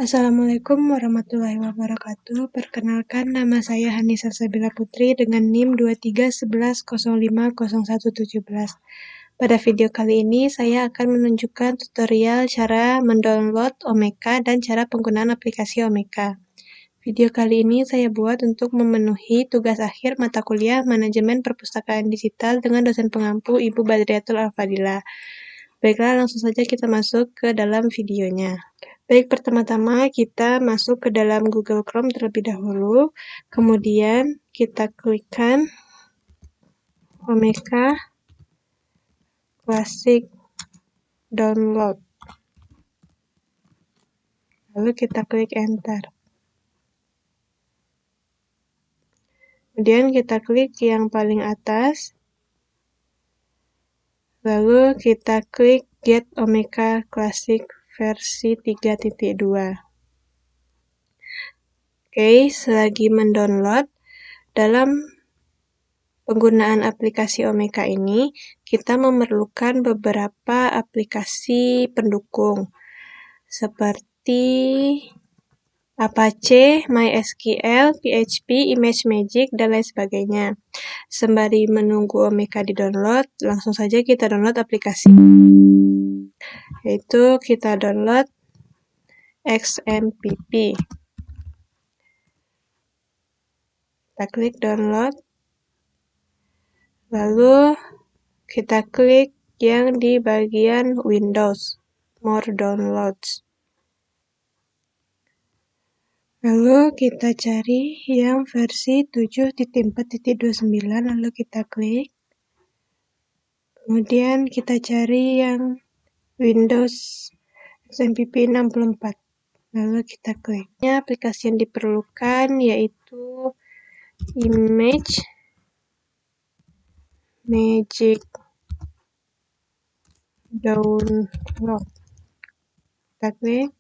Assalamualaikum warahmatullahi wabarakatuh. Perkenalkan, nama saya Hanisa Sabila Putri dengan NIM 2311050117. Pada video kali ini, saya akan menunjukkan tutorial cara mendownload Omeka dan cara penggunaan aplikasi Omeka. Video kali ini saya buat untuk memenuhi tugas akhir mata kuliah Manajemen Perpustakaan Digital dengan dosen pengampu Ibu Badriatul Al-Fadilah. Baiklah, langsung saja kita masuk ke dalam videonya. Baik, pertama-tama kita masuk ke dalam Google Chrome terlebih dahulu. Kemudian kita klikkan Omeka Classic Download. Lalu kita klik Enter. Kemudian kita klik yang paling atas. Lalu kita klik Get Omeka Classic versi 3.2. Oke, selagi mendownload, dalam penggunaan aplikasi Omeka ini, kita memerlukan beberapa aplikasi pendukung, seperti Apache, MySQL, PHP, ImageMagick, dan lain sebagainya. Sembari menunggu Omeka di-download, langsung saja kita download aplikasi. Yaitu kita download XMPP. Kita klik download. Lalu kita klik yang di bagian Windows, More Downloads. Lalu kita cari yang versi 7.4.29, lalu kita klik. Kemudian kita cari yang Windows XMPP 64, lalu kita klik. Aplikasi yang diperlukan yaitu ImageMagick Download. Kita klik.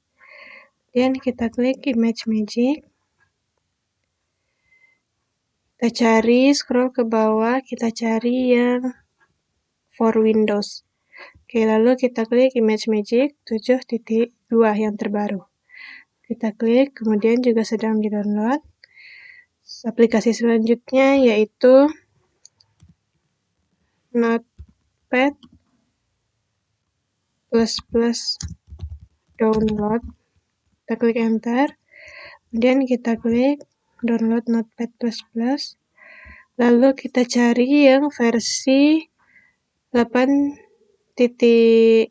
Kemudian kita klik ImageMagick. Kita cari, scroll ke bawah, kita cari yang for Windows. Oke, lalu kita klik ImageMagick 7.2 yang terbaru. Kita klik, kemudian juga sedang di-download. Aplikasi selanjutnya yaitu Notepad++ download. Kita klik Enter. Kemudian kita klik download Notepad++. Lalu kita cari yang versi 8.7.1.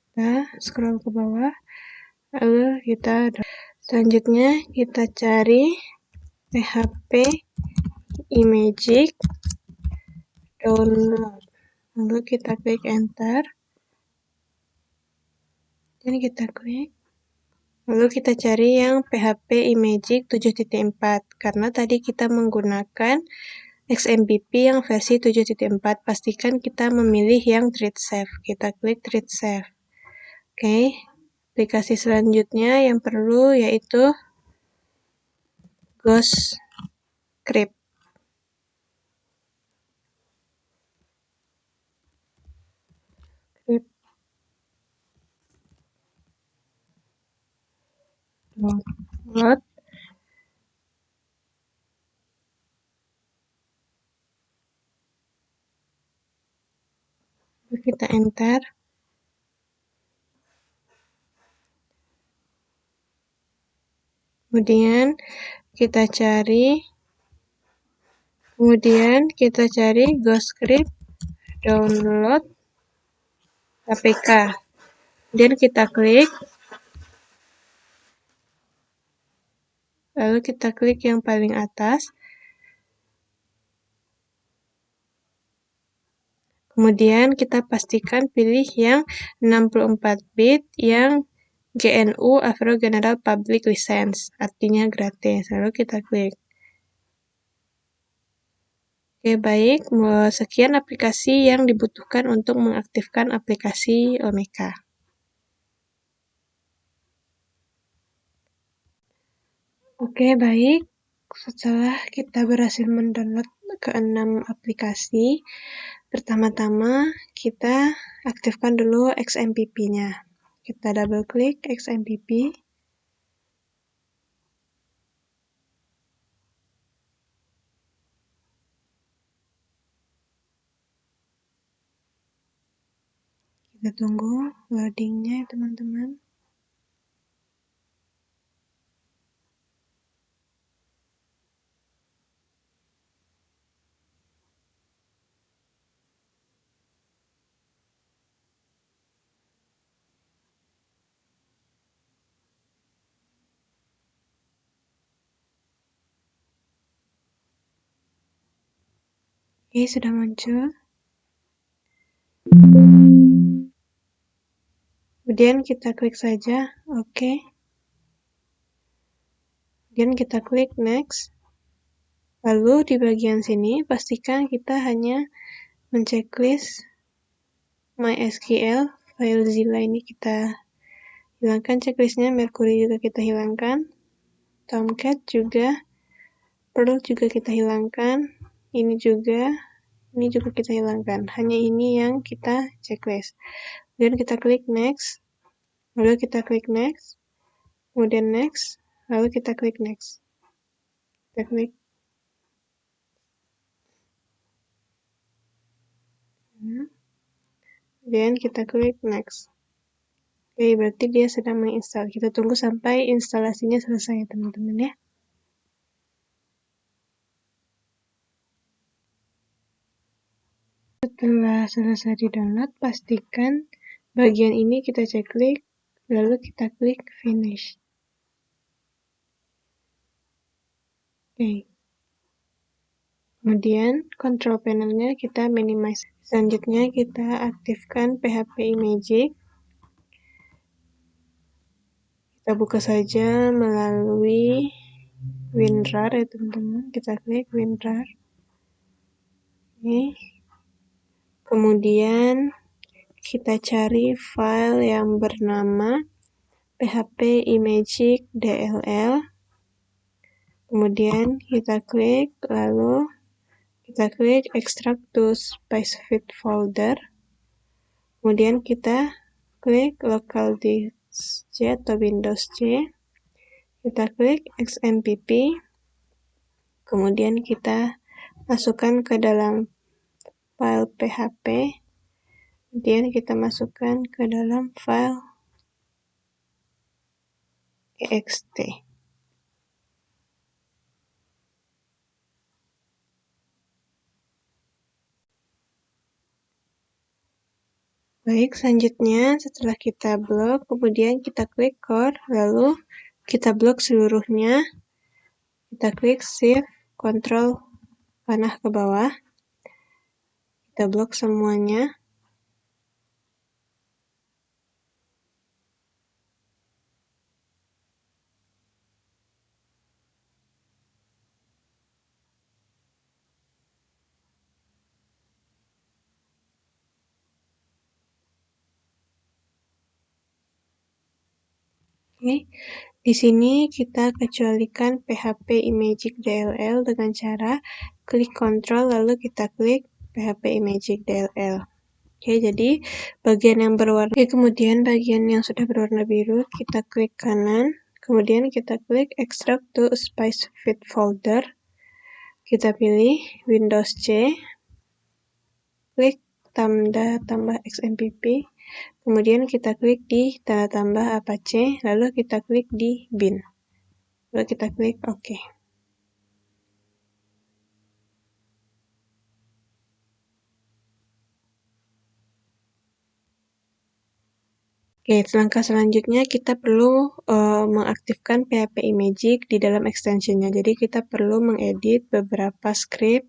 Kita scroll ke bawah. Lalu kita selanjutnya kita cari PHP Imagick Download. Lalu kita klik Enter. Dan kita klik. Lalu kita cari yang PHP Imagick 7.4 karena tadi kita menggunakan XMPP yang versi 7.4. Pastikan kita memilih yang Treat Safe. Kita klik Treat Safe. Oke. Aplikasi selanjutnya yang perlu yaitu Ghostscript. Download. Kita enter. Kemudian kita cari Ghostscript download APK. Kemudian kita klik. Lalu kita klik yang paling atas. Kemudian kita pastikan pilih yang 64 bit yang GNU Avro General Public License, artinya gratis. Lalu kita klik. Oke, baik. Sekian aplikasi yang dibutuhkan untuk mengaktifkan aplikasi Omeka. Oke, baik. Setelah kita berhasil mendownload ke-6 aplikasi, Pertama-tama kita aktifkan dulu XMPP-nya. Kita double klik XMPP. Kita tunggu loadingnya teman-teman. Oke, sudah muncul. Kemudian kita klik saja, oke. Kemudian kita klik next. Lalu di bagian sini pastikan kita hanya menceklis MySQL, FileZilla ini kita hilangkan checklistnya, Mercury juga kita hilangkan, Tomcat juga, Perl juga kita hilangkan, ini juga kita hilangkan. Hanya ini yang kita checklist. Kemudian kita klik next, lalu kita klik next, kemudian next, lalu kita klik next. Kita klik. Kemudian kita klik next. Oke, berarti dia sedang menginstal. Kita tunggu sampai instalasinya selesai, teman-teman ya. Setelah selesai di-download, pastikan bagian ini kita cek-klik, lalu kita klik finish. Oke. Kemudian, control panel-nya kita minimize. Selanjutnya, kita aktifkan PHP Magic. Kita buka saja melalui WinRAR ya teman-teman. Kita klik WinRAR. Oke. Kemudian kita cari file yang bernama phpimagic.dll. Kemudian kita klik, lalu kita klik extract to specified folder. Kemudian kita klik local disk C atau Windows C. Kita klik XMPP. Kemudian kita masukkan ke dalam file PHP. Kemudian kita masukkan ke dalam file ext. Baik, selanjutnya setelah kita blok, kemudian kita klik core, lalu kita blok seluruhnya. Kita klik shift, control, panah ke bawah. Kita blok semuanya. Oke, di sini kita kecualikan phpimagic.dll dengan cara klik Ctrl lalu kita klik phpimagic.dll. Oke, jadi bagian yang berwarna, kemudian bagian yang sudah berwarna biru kita klik kanan, kemudian kita klik extract to specified folder. Kita pilih Windows C, klik tanda tambah XMPP. Kemudian kita klik di tanda tambah Apache, lalu kita klik di bin. Lalu kita klik OK. Oke, langkah selanjutnya kita perlu mengaktifkan phpimagic di dalam extensionnya. Jadi kita perlu mengedit beberapa script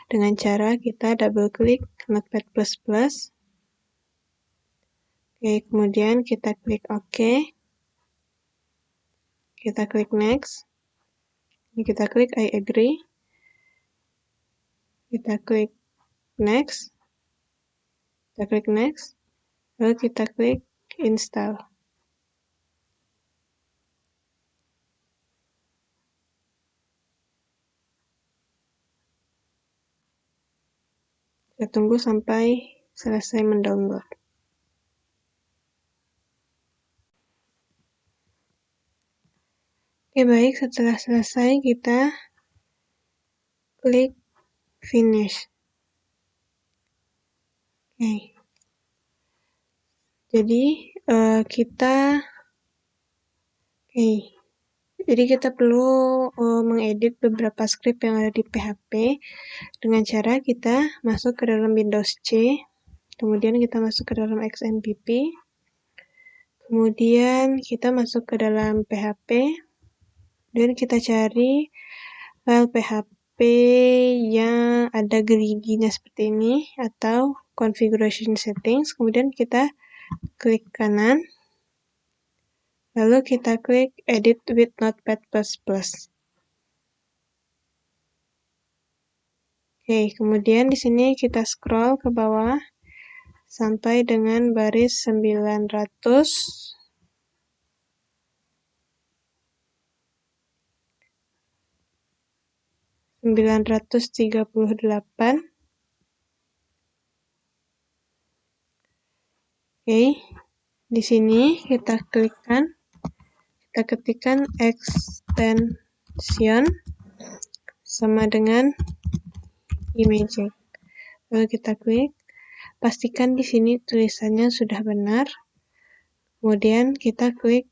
dengan cara kita double klik Notepad++. Oke, kemudian kita klik OK. Kita klik next. Kita klik I agree. Kita klik next. Kita klik next. Lalu kita klik install. Kita tunggu sampai selesai mendownload. Oke, baik, setelah selesai kita klik finish. Oke. Jadi kita perlu mengedit beberapa script yang ada di PHP dengan cara kita masuk ke dalam Windows C, kemudian kita masuk ke dalam XMPP, kemudian kita masuk ke dalam PHP, dan kita cari file PHP yang ada geriginya seperti ini atau configuration settings, kemudian kita klik kanan, lalu kita klik edit with Notepad++. Oke, kemudian di sini kita scroll ke bawah sampai dengan baris 938. Oke, di sini kita ketikkan extension sama dengan iMagick. Lalu kita klik, pastikan di sini tulisannya sudah benar. Kemudian kita klik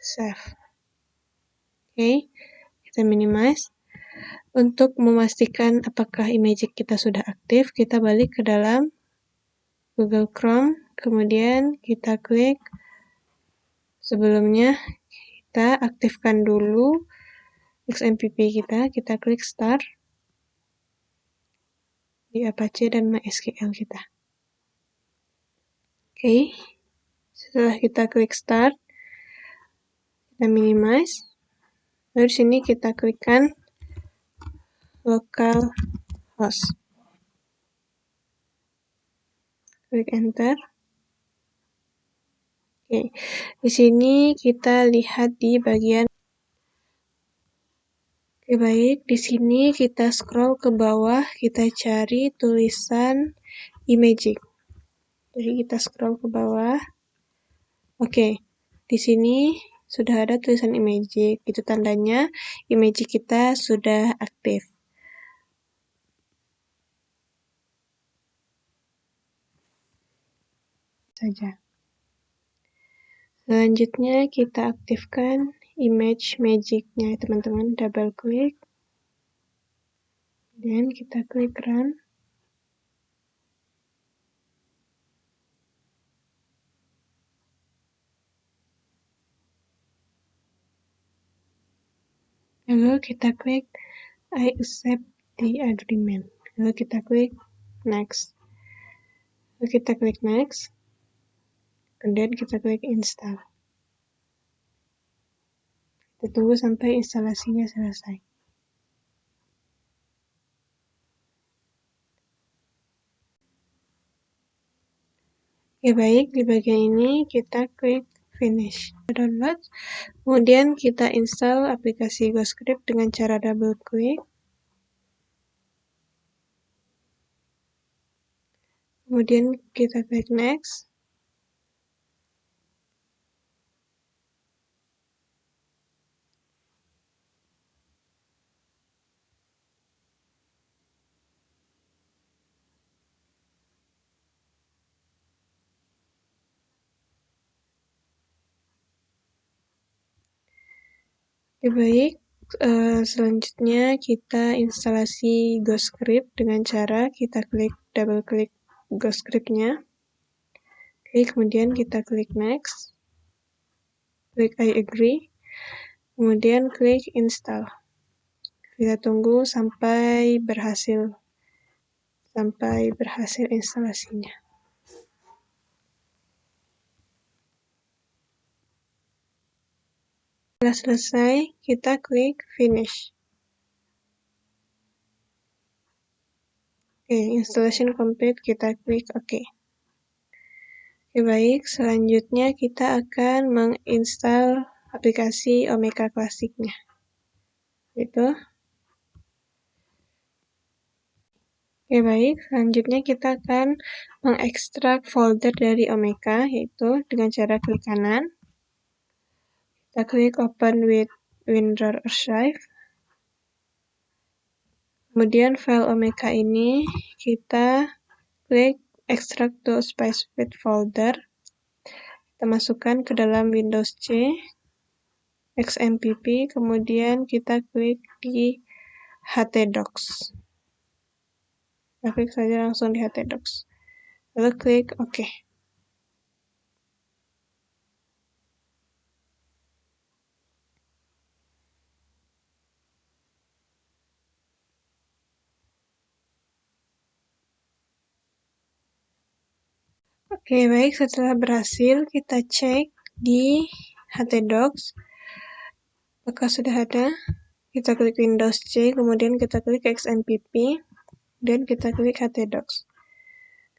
save. Oke, kita minimize. Untuk memastikan apakah iMagick kita sudah aktif, kita balik ke dalam Google Chrome, kemudian kita klik sebelumnya kita aktifkan dulu XMPP kita klik start di Apache dan MySQL kita. Oke, setelah kita klik start, kita minimize, lalu di sini kita klikkan localhost, klik enter. Oke, di sini kita lihat di bagian. Oke, baik, di sini kita scroll ke bawah, kita cari tulisan iMagick. Jadi kita scroll ke bawah. Oke, di sini sudah ada tulisan iMagick. Itu tandanya iMagick kita sudah aktif. Saja. Selanjutnya kita aktifkan image magic-nya, teman-teman. Double klik. Dan kita klik run. Lalu kita klik I accept the agreement. Lalu kita klik next. Lalu kita klik next. Kemudian kita klik install. Kita tunggu sampai instalasinya selesai. Oke, baik, di bagian ini kita klik finish. Download. Kemudian kita install aplikasi GoScript dengan cara double klik. Kemudian kita klik next. Oke, baik, selanjutnya kita instalasi GoScript dengan cara kita double klik GoScript-nya. Oke, kemudian kita klik next, klik I agree, kemudian klik install. Kita tunggu sampai berhasil instalasinya. Setelah selesai, kita klik finish. Oke, installation complete, kita klik OK. Oke, baik, selanjutnya kita akan menginstal aplikasi Omeka Classic-nya. Oke, Oke, baik. Selanjutnya kita akan mengekstrak folder dari Omeka, yaitu dengan cara klik kanan. Kita klik Open with WinRAR Archive. Kemudian file Omeka ini kita klik Extract to Specified Folder. Kita masukkan ke dalam Windows C, XMPP, kemudian kita klik di htdocs. Kita klik saja langsung di htdocs. Lalu klik OK. Oke, baik. Setelah berhasil, kita cek di htdocs. Apakah sudah ada? Kita klik Windows C, kemudian kita klik XMPP, dan kita klik htdocs.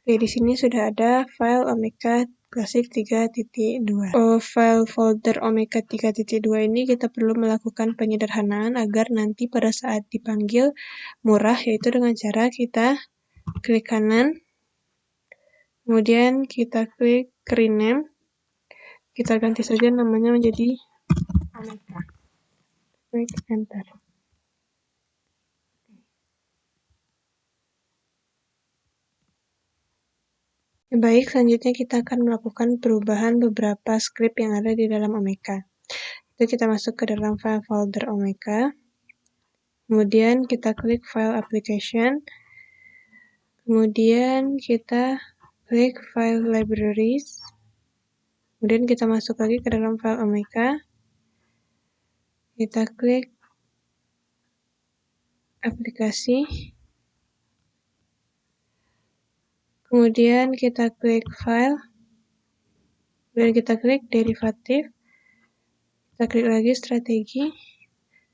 Oke, di sini sudah ada file Omeka Classic 3.2. File folder Omeka 3.2 ini kita perlu melakukan penyederhanaan agar nanti pada saat dipanggil murah, yaitu dengan cara kita klik kanan, kemudian kita klik rename, kita ganti saja namanya menjadi Omeka. Klik enter. Baik, selanjutnya kita akan melakukan perubahan beberapa script yang ada di dalam Omeka. Itu kita masuk ke dalam file folder Omeka. Kemudian kita klik file application. Kemudian kita klik file libraries. Kemudian kita masuk lagi ke dalam file Omeka. Kita klik aplikasi. Kemudian kita klik file. Kemudian kita klik derivative. Kita klik lagi strategi.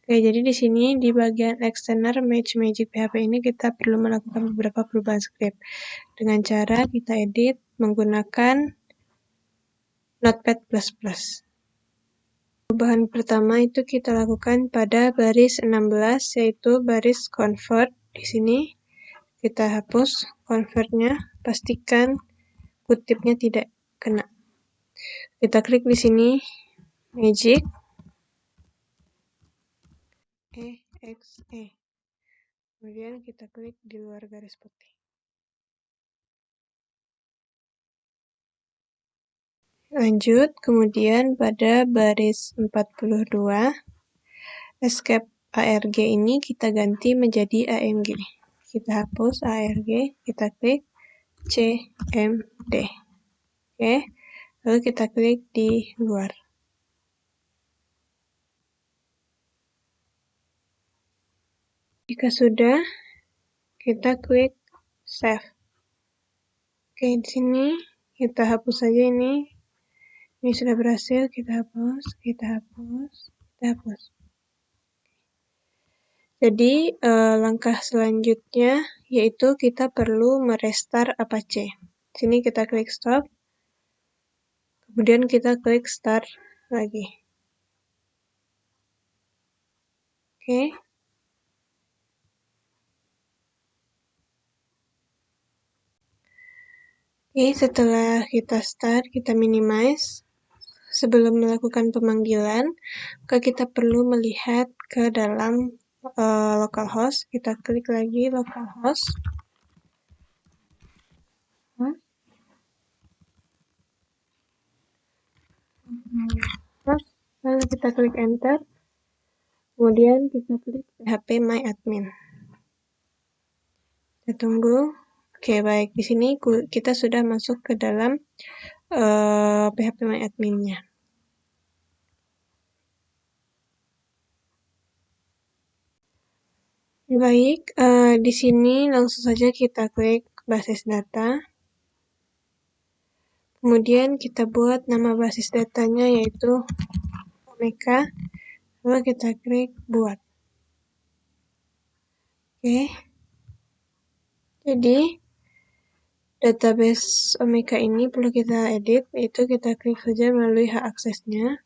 Oke, jadi di sini di bagian external Magic PHP ini kita perlu melakukan beberapa perubahan script dengan cara kita edit menggunakan Notepad++. Perubahan pertama itu kita lakukan pada baris 16, yaitu baris convert. Di sini kita hapus convertnya, pastikan kutipnya tidak kena. Kita klik di sini Magic EXE. Kemudian kita klik di luar garis putih. Lanjut, kemudian pada baris 42, escape ARG ini kita ganti menjadi AMG. Kita hapus ARG, kita klik CMD. Oke, lalu kita klik di luar. Jika sudah, kita klik save. Oke, di sini kita hapus saja ini. Ini sudah berhasil, kita hapus, kita hapus, kita hapus. Jadi, langkah selanjutnya yaitu kita perlu merestart Apache. Sini kita klik stop. Kemudian kita klik start lagi. Oke. Oke, setelah kita start, kita minimize. Sebelum melakukan pemanggilan, maka kita perlu melihat ke dalam localhost. Kita klik lagi localhost. Lalu kita klik enter. Kemudian kita klik PHP My Admin. Kita tunggu. Oke, baik. Di sini kita sudah masuk ke dalam PHP My Admin-nya. Baik, di sini langsung saja kita klik basis data. Kemudian kita buat nama basis datanya yaitu Omeka. Lalu kita klik buat. Oke. Jadi database Omeka ini perlu kita edit, yaitu kita klik saja melalui hak aksesnya.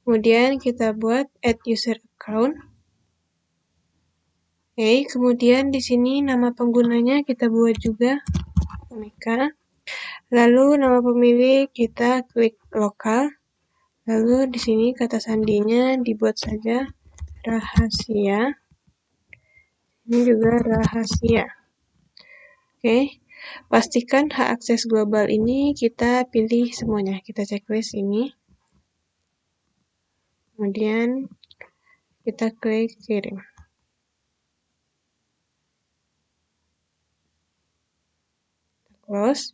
Kemudian kita buat add user account. Oke, kemudian di sini nama penggunanya kita buat juga Omeka. Lalu nama pemilik kita klik lokal. Lalu di sini kata sandinya dibuat saja rahasia. Ini juga rahasia. Oke, pastikan hak akses global ini kita pilih semuanya. Kita checklist ini. Kemudian kita klik kirim. Close.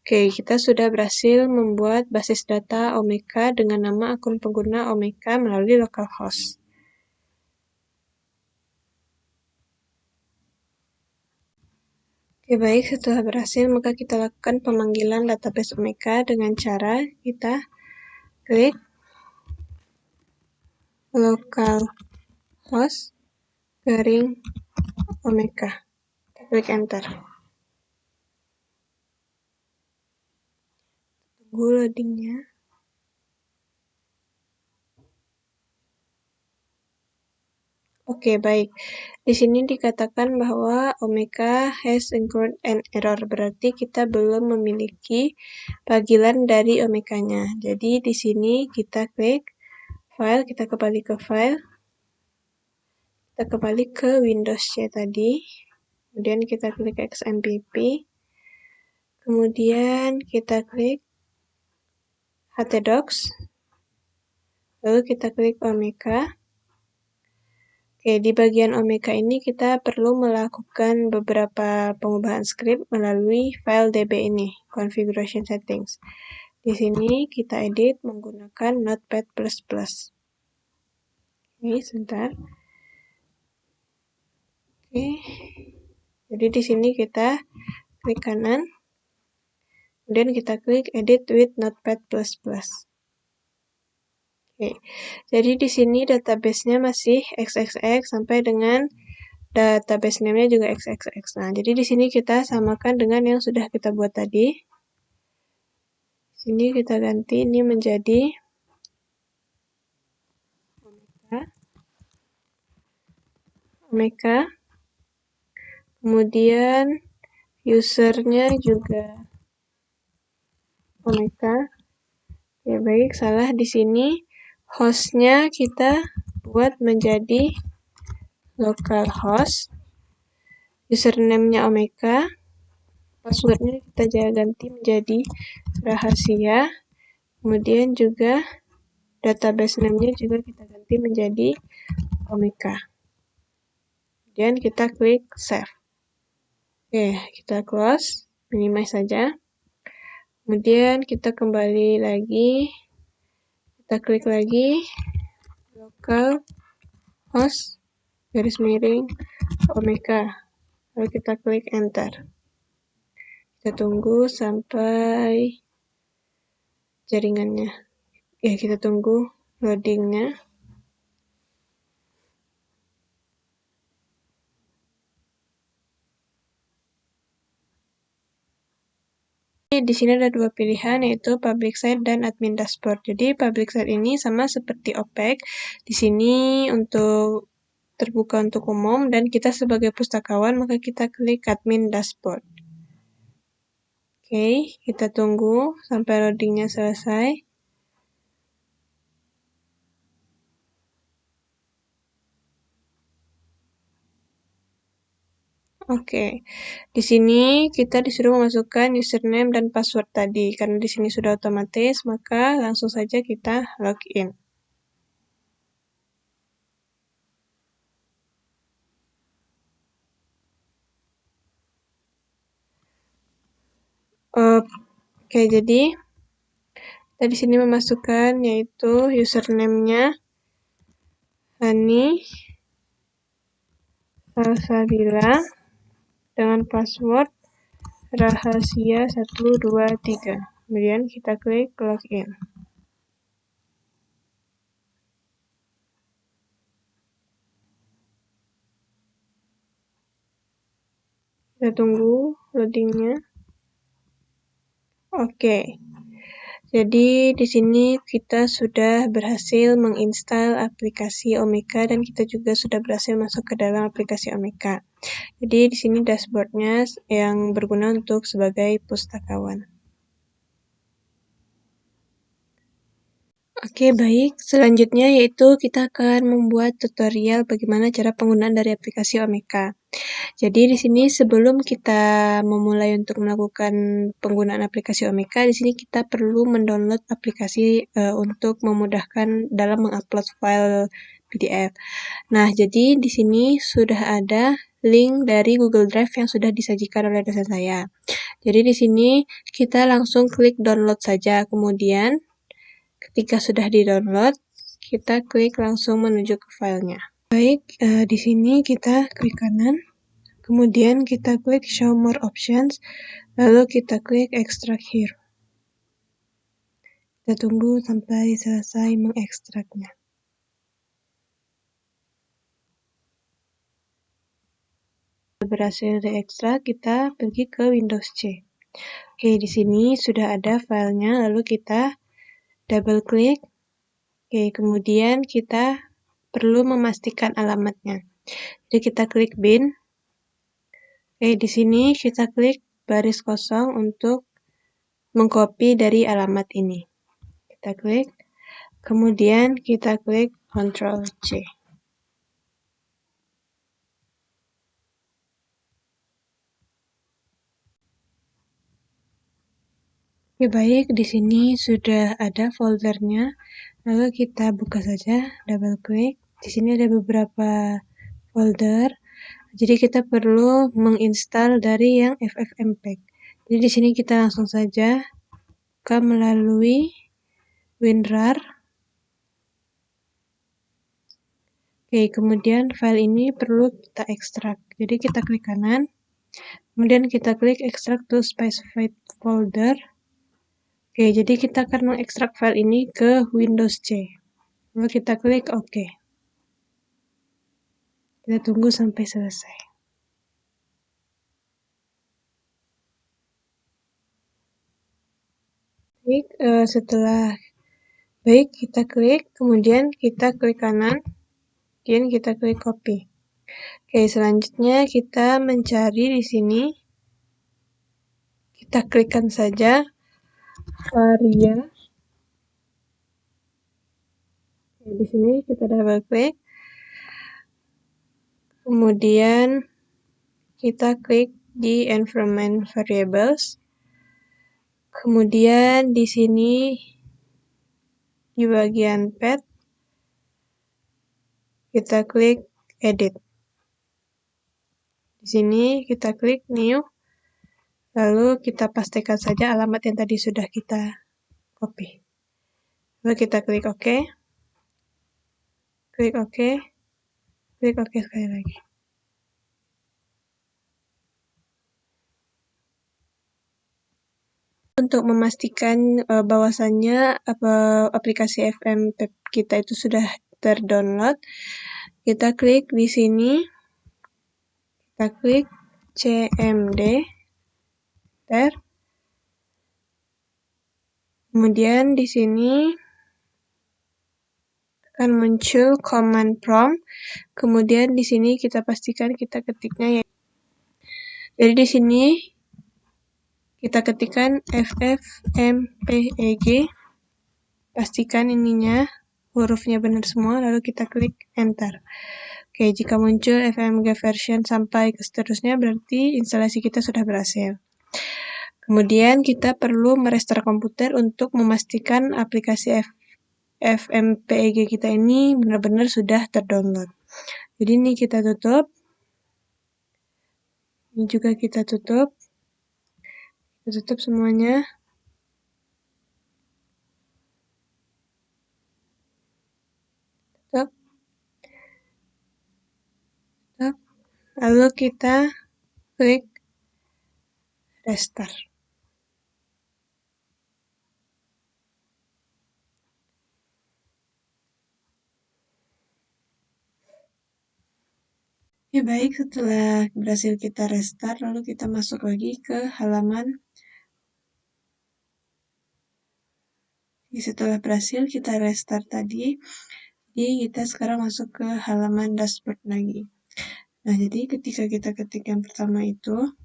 Oke, kita sudah berhasil membuat basis data Omeka dengan nama akun pengguna Omeka melalui localhost. Oke, baik, setelah berhasil, maka kita lakukan pemanggilan database Omeka dengan cara kita klik localhost garing Omeka. Kita klik enter. Tunggu loadingnya. Oke, baik. Di sini dikatakan bahwa Omeka has incurred an error, berarti kita belum memiliki panggilan dari Omekanya. Jadi di sini kita klik file, kita kembali ke file, kita kembali ke Windows C tadi, kemudian kita klik XMPP, kemudian kita klik htdocs, lalu kita klik Omeka. Oke, di bagian Omeka ini kita perlu melakukan beberapa pengubahan skrip melalui file db ini, configuration settings. Di sini kita edit menggunakan Notepad++. Oke, sebentar. Oke, jadi di sini kita klik kanan, kemudian kita klik edit with Notepad++. Oke, jadi di sini database-nya masih XXX sampai dengan database name-nya juga XXX. Nah, jadi di sini kita samakan dengan yang sudah kita buat tadi. Di sini kita ganti ini menjadi Omeka. Kemudian usernya juga Omeka. Ya baik, salah di sini. Hostnya kita buat menjadi localhost. Username-nya Omeka. Passwordnya kita ganti menjadi rahasia. Kemudian juga database name-nya juga kita ganti menjadi Omeka. Kemudian kita klik save. Oke, kita close, minimize saja. Kemudian kita kembali lagi, kita klik lagi localhost garis miring Omeka, lalu kita klik enter. Kita tunggu sampai jaringannya, ya kita tunggu loadingnya. Di sini ada dua pilihan, yaitu public site dan admin dashboard. Jadi public site ini sama seperti OPEC. Di sini untuk terbuka untuk umum, dan kita sebagai pustakawan maka kita klik admin dashboard. Oke, kita tunggu sampai loadingnya selesai. Oke, di sini kita disuruh memasukkan username dan password tadi. Karena di sini sudah otomatis, maka langsung saja kita login. Oke, jadi kita di sini memasukkan yaitu username-nya Hani Salsabila dengan password rahasia 123. Kemudian kita klik login. Kita tunggu loadingnya. Oke. Jadi di sini kita sudah berhasil menginstal aplikasi Omeka dan kita juga sudah berhasil masuk ke dalam aplikasi Omeka. Jadi di sini dashboardnya yang berguna untuk sebagai pustakawan. Oke, baik. Selanjutnya yaitu kita akan membuat tutorial bagaimana cara penggunaan dari aplikasi Omeka. Jadi di sini sebelum kita memulai untuk melakukan penggunaan aplikasi Omeka, di sini kita perlu mendownload aplikasi untuk memudahkan dalam mengupload file PDF. Nah, jadi di sini sudah ada link dari Google Drive yang sudah disajikan oleh dosen saya. Jadi di sini kita langsung klik download saja, kemudian ketika sudah di-download, kita klik langsung menuju ke filenya. Baik, di sini kita klik kanan, kemudian kita klik show more options, lalu kita klik extract here. Kita tunggu sampai selesai mengekstraknya. Berhasil diekstrak, kita pergi ke Windows C. Oke, di sini sudah ada filenya, lalu kita double klik. Oke, kemudian kita perlu memastikan alamatnya. Jadi kita klik bin. Oke, di sini kita klik baris kosong untuk mengcopy dari alamat ini. Kita klik, kemudian kita klik Ctrl C. Oke, baik, di sini sudah ada foldernya. Lalu kita buka saja, double klik. Di sini ada beberapa folder. Jadi kita perlu menginstal dari yang FFmpeg. Jadi di sini kita langsung saja buka melalui WinRAR. Oke, kemudian file ini perlu kita ekstrak. Jadi kita klik kanan, kemudian kita klik extract to specified folder. Oke, jadi kita akan mengekstrak file ini ke Windows C. Lalu kita klik OK. Kita tunggu sampai selesai. Baik, setelah kita klik, kemudian kita klik kanan, kemudian kita klik copy. Oke, selanjutnya kita mencari di sini. Kita klikkan saja Varia. Di sini kita double klik. Kemudian kita klik di environment variables. Kemudian di sini di bagian path kita klik edit. Di sini kita klik new. Lalu kita pastikan saja alamat yang tadi sudah kita copy. Lalu kita klik OK. Klik OK. Klik OK sekali lagi. Untuk memastikan bahwasannya aplikasi FFmpeg kita itu sudah terdownload, kita klik di sini, kita klik cmd, kemudian di sini akan muncul command prompt, kemudian di sini kita pastikan kita ketiknya ya. Jadi di sini kita ketikkan FFmpeg, pastikan ininya hurufnya benar semua, lalu kita klik enter. Oke, jika muncul FFmpeg version sampai ke seterusnya, berarti instalasi kita sudah berhasil. Kemudian kita perlu merestart komputer untuk memastikan aplikasi FFmpeg kita ini benar-benar sudah terdownload. Jadi ini kita tutup. Ini juga kita tutup. Kita tutup semuanya. Tutup. Tutup. Lalu kita klik restart. Ya baik, setelah berhasil kita restart, lalu kita masuk lagi ke halaman Setelah berhasil kita restart tadi, jadi kita sekarang masuk ke halaman dashboard lagi. Nah, jadi ketika kita ketik yang pertama itu,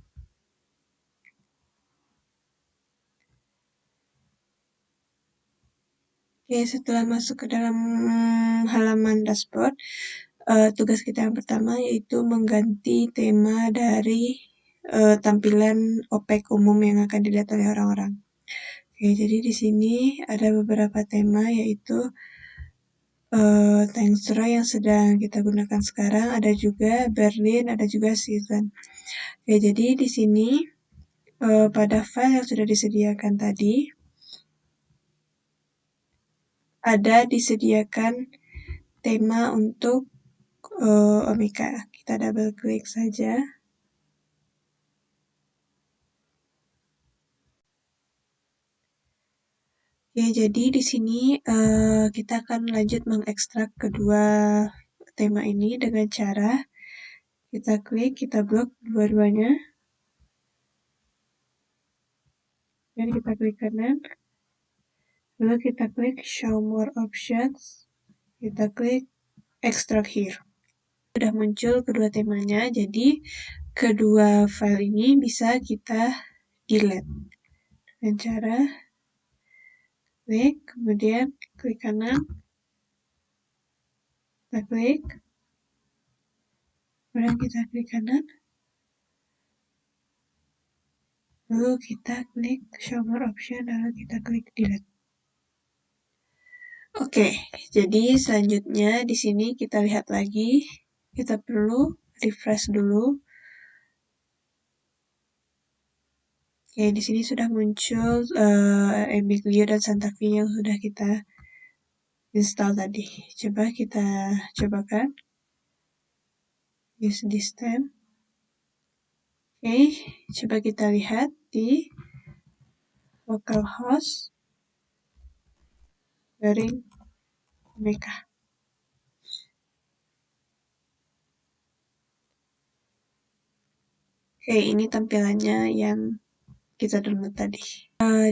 setelah masuk ke dalam halaman dashboard, tugas kita yang pertama yaitu mengganti tema dari tampilan OPEC umum yang akan dilihat oleh orang-orang. Jadi di sini ada beberapa tema yaitu Thanks Roy yang sedang kita gunakan sekarang, ada juga Berlin, ada juga Season. Jadi di sini pada file yang sudah disediakan tadi ada disediakan tema untuk Omeka. Kita double klik saja. Jadi di sini kita akan lanjut mengekstrak kedua tema ini dengan cara kita klik, kita blok dua-duanya, dan kita klik kanan, lalu kita klik show more options, kita klik extract here. Sudah muncul kedua temanya, jadi kedua file ini bisa kita delete dengan cara klik, kemudian klik kanan, kita klik, kemudian kita klik kanan, lalu kita klik show more option, lalu kita klik delete. Oke, jadi selanjutnya di sini kita lihat lagi, kita perlu refresh dulu. Di sini sudah muncul Ambiglio dan Santa Fe yang sudah kita install tadi. Coba kita cobakan. Use this time. Coba kita lihat di localhost dari Omeka. Ini tampilannya yang kita download tadi.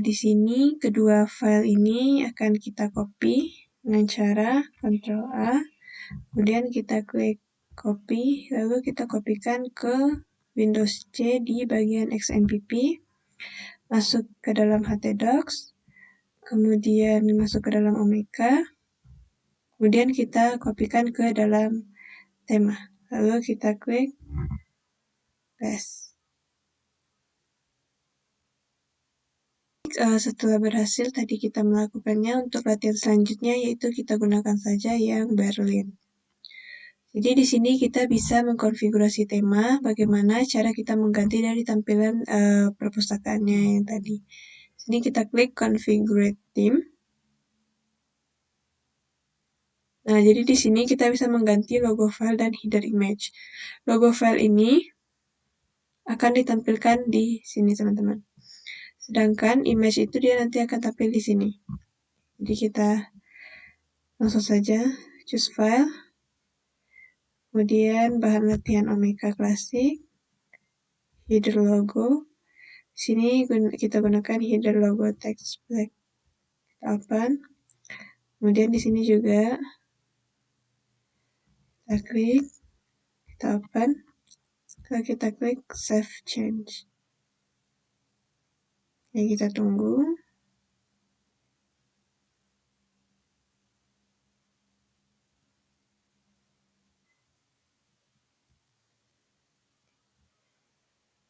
Di sini kedua file ini akan kita copy dengan cara Ctrl A, kemudian kita klik copy, lalu kita kopikan ke Windows C di bagian XMPP, masuk ke dalam htdocs, kemudian masuk ke dalam Omeka, kemudian kita kopikan ke dalam tema, lalu kita klik paste. Setelah berhasil tadi kita melakukannya, untuk latihan selanjutnya yaitu kita gunakan saja yang Berlin. Jadi di sini kita bisa mengkonfigurasi tema, bagaimana cara kita mengganti dari tampilan perpustakaannya yang tadi. Sini kita klik configure theme. Nah, jadi di sini kita bisa mengganti logo file dan header image. Logo file ini akan ditampilkan di sini, teman-teman. Sedangkan image itu dia nanti akan tampil di sini. Jadi kita langsung saja choose file, kemudian bahan latihan Omeka Classic, header logo. Di sini kita gunakan header logo text black. Kita open. Kemudian di sini juga kita klik, kita open, lalu kita klik save change. Kita tunggu.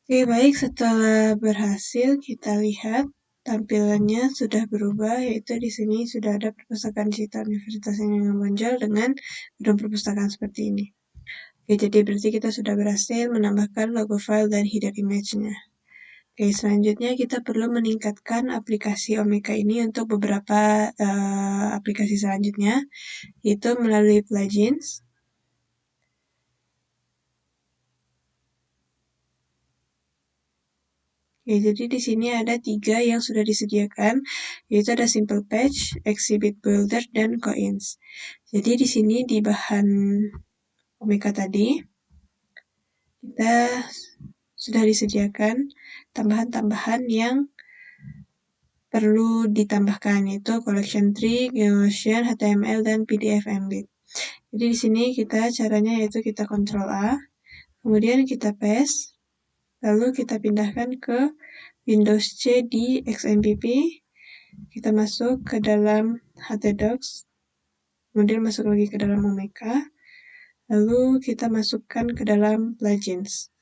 Baik, setelah berhasil kita lihat tampilannya sudah berubah, yaitu di sini sudah ada perpustakaan digital Universitas yang menonjol dengan gedung perpustakaan seperti ini. Jadi berarti kita sudah berhasil menambahkan logo file dan header image-nya. Selanjutnya kita perlu meningkatkan aplikasi Omeka ini untuk beberapa aplikasi selanjutnya, yaitu melalui plugins. Jadi di sini ada 3 yang sudah disediakan, yaitu ada Simple Patch, Exhibit Builder, dan Coins. Jadi di sini di bahan Omeka tadi, kita sudah disediakan tambahan-tambahan yang perlu ditambahkan, yaitu collection tree, GeoNotion, HTML, dan PDF embed. Jadi di sini caranya yaitu kita Ctrl A, kemudian kita paste, lalu kita pindahkan ke Windows C di XMPP, kita masuk ke dalam htdocs, kemudian masuk lagi ke dalam Omeka, lalu kita masukkan ke dalam plugins.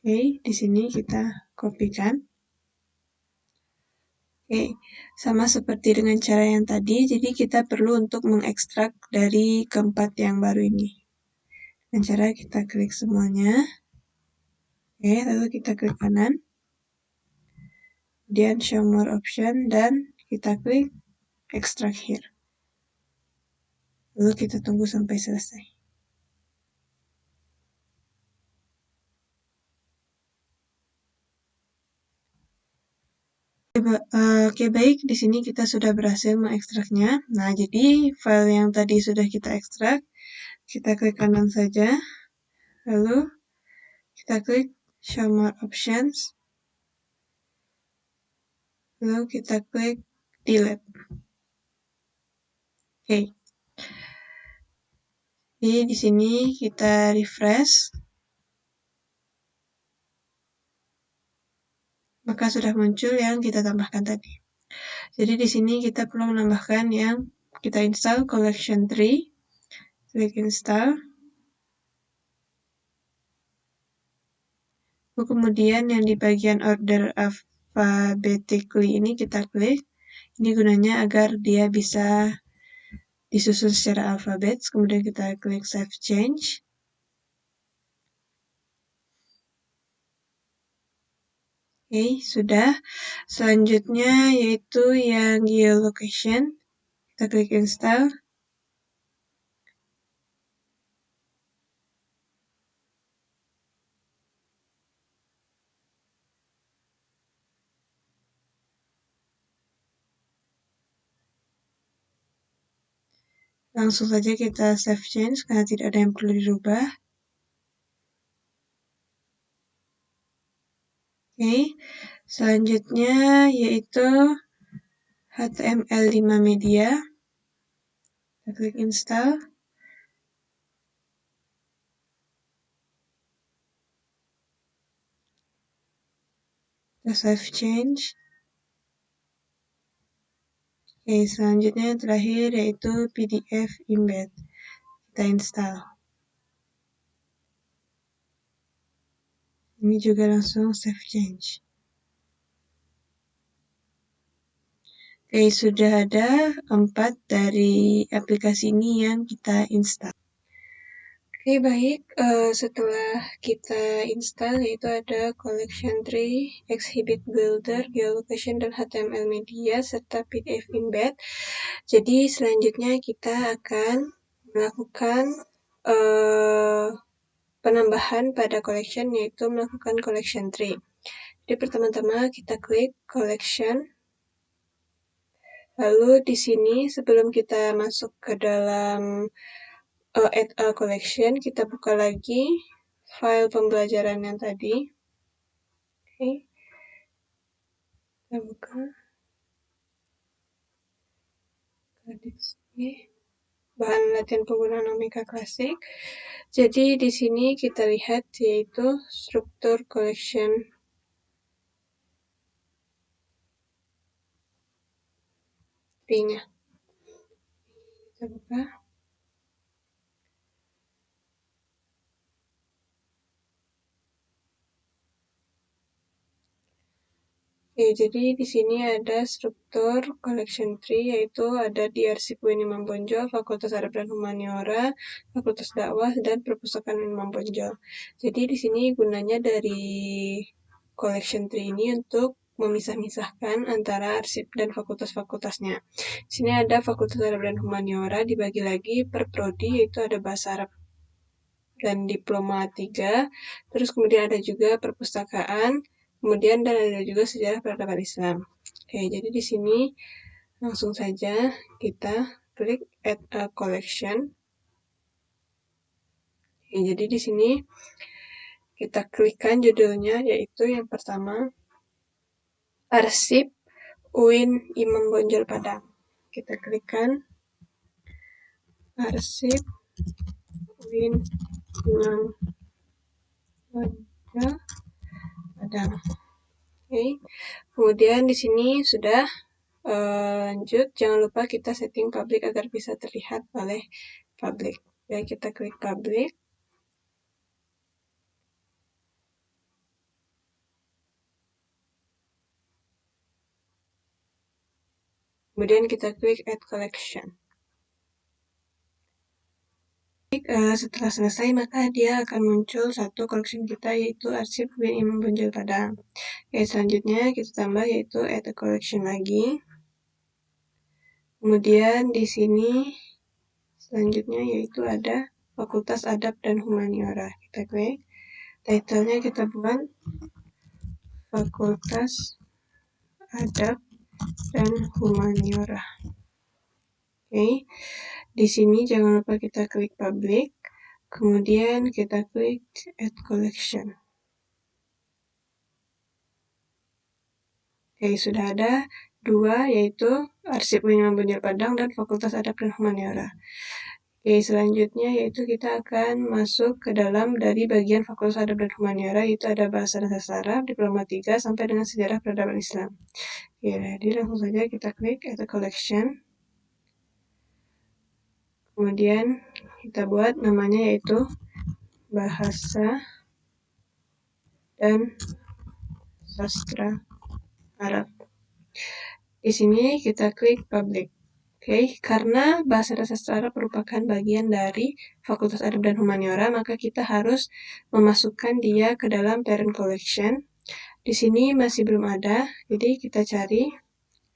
Oke, di sini kita kopikan. Oke, sama seperti dengan cara yang tadi, jadi kita perlu untuk mengekstrak dari keempat yang baru ini. Dengan cara kita klik semuanya. Oke, lalu kita klik kanan. Kemudian show more option dan kita klik extract here. Lalu kita tunggu sampai selesai. Oke, baik, di sini kita sudah berhasil mengekstraknya. Nah, jadi file yang tadi sudah kita ekstrak, kita klik kanan saja, lalu kita klik show more options, lalu kita klik delete. Oke. Jadi di sini kita refresh, maka sudah muncul yang kita tambahkan tadi. Jadi di sini kita perlu menambahkan yang kita install collection tree, klik install. Kemudian yang di bagian order alphabetically ini kita klik. Ini gunanya agar dia bisa disusun secara alfabet. Kemudian kita klik save change. Oke, sudah. Selanjutnya yaitu yang geolocation. Kita klik install. Langsung saja kita save change karena tidak ada yang perlu dirubah. Oke, selanjutnya yaitu HTML5 media. Kita klik install. Kita save change. Oke, selanjutnya yang terakhir yaitu PDF embed. Kita install. Ini juga langsung save change. Oke, sudah ada 4 dari aplikasi ini yang kita install. Oke, baik. Setelah kita install, yaitu ada collection tree, exhibit builder, geolocation, dan HTML media, serta PDF embed. Jadi selanjutnya kita akan melakukan penambahan pada collection, yaitu melakukan collection tree. Jadi pertama-tama kita klik collection. Lalu di sini sebelum kita masuk ke dalam add a collection, kita buka lagi file pembelajaran yang tadi. Oke. Kita buka. Bahan latihan penggunaan Omeka Classic. Jadi di sini kita lihat yaitu struktur collection tree-nya. Kita buka. Oke, jadi di sini ada struktur collection tree, yaitu ada di Arsip UIN Imam Bonjol, Fakultas Arab dan Humaniora, Fakultas Dakwah, dan Perpustakaan Imam Bonjol. Jadi di sini gunanya dari collection tree ini untuk memisah-misahkan antara arsip dan fakultas-fakultasnya. Di sini ada Fakultas Arab dan Humaniora dibagi lagi per prodi, yaitu ada Bahasa Arab dan Diploma 3, terus kemudian ada juga Perpustakaan, kemudian dan ada juga Sejarah Peradaban Islam. Oke, jadi di sini langsung saja kita klik add a collection. Oke, jadi di sini kita klikkan judulnya, yaitu yang pertama arsip UIN Imam Bonjol Padang. Kita klikkan arsip UIN Imam Bonjol Padang. Oke. Kemudian di sini sudah lanjut. Jangan lupa kita setting public agar bisa terlihat oleh public. Ya, kita klik public. Kemudian kita klik add collection. Setelah selesai, maka dia akan muncul satu collection kita, yaitu arsip UIN Imam Bonjol Padang. Selanjutnya kita tambah, yaitu add a collection lagi. Kemudian di sini selanjutnya yaitu ada Fakultas Adab dan Humaniora. Kita klik. Title-nya kita buat Fakultas Adab dan Humaniora. Oke. Di sini jangan lupa kita klik public. Kemudian kita klik add collection. Oke, sudah ada dua, yaitu arsip UIN Imam Bonjol Padang dan Fakultas Adab dan Humaniora. Oke, selanjutnya yaitu kita akan masuk ke dalam dari bagian Fakultas Adab dan Humaniora, yaitu ada Bahasa dan Sastra Arab, Diploma 3, sampai dengan Sejarah Peradaban Islam. Oke, jadi langsung saja kita klik add collection. Kemudian kita buat namanya yaitu Bahasa dan Sastra Arab. Di sini kita klik public. Oke, karena Bahasa dan Sastra Arab merupakan bagian dari Fakultas Adab dan Humaniora, maka kita harus memasukkan dia ke dalam parent collection. Di sini masih belum ada, jadi kita cari,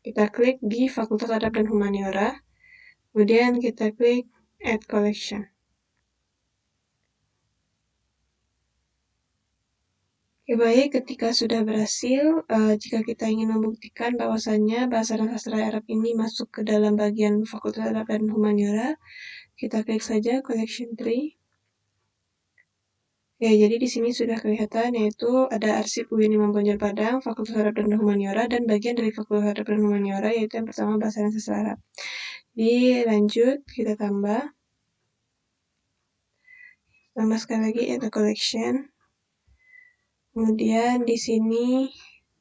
kita klik di Fakultas Adab dan Humaniora, kemudian kita klik add collection. Oke, baik, ketika sudah berhasil, jika kita ingin membuktikan bahwasannya Bahasa dan Sastra Arab ini masuk ke dalam bagian Fakultas Adab dan Humaniora, kita klik saja collection tree. Ya, jadi di sini sudah kelihatan, yaitu ada arsip UIN Imam Bonjol Padang, Fakultas Arab dan Humaniora, dan bagian dari Fakultas Arab dan Humaniora, yaitu yang pertama Bahasa dan Sastra Arab. Jadi lanjut, kita tambah sekali lagi add a collection. Kemudian di sini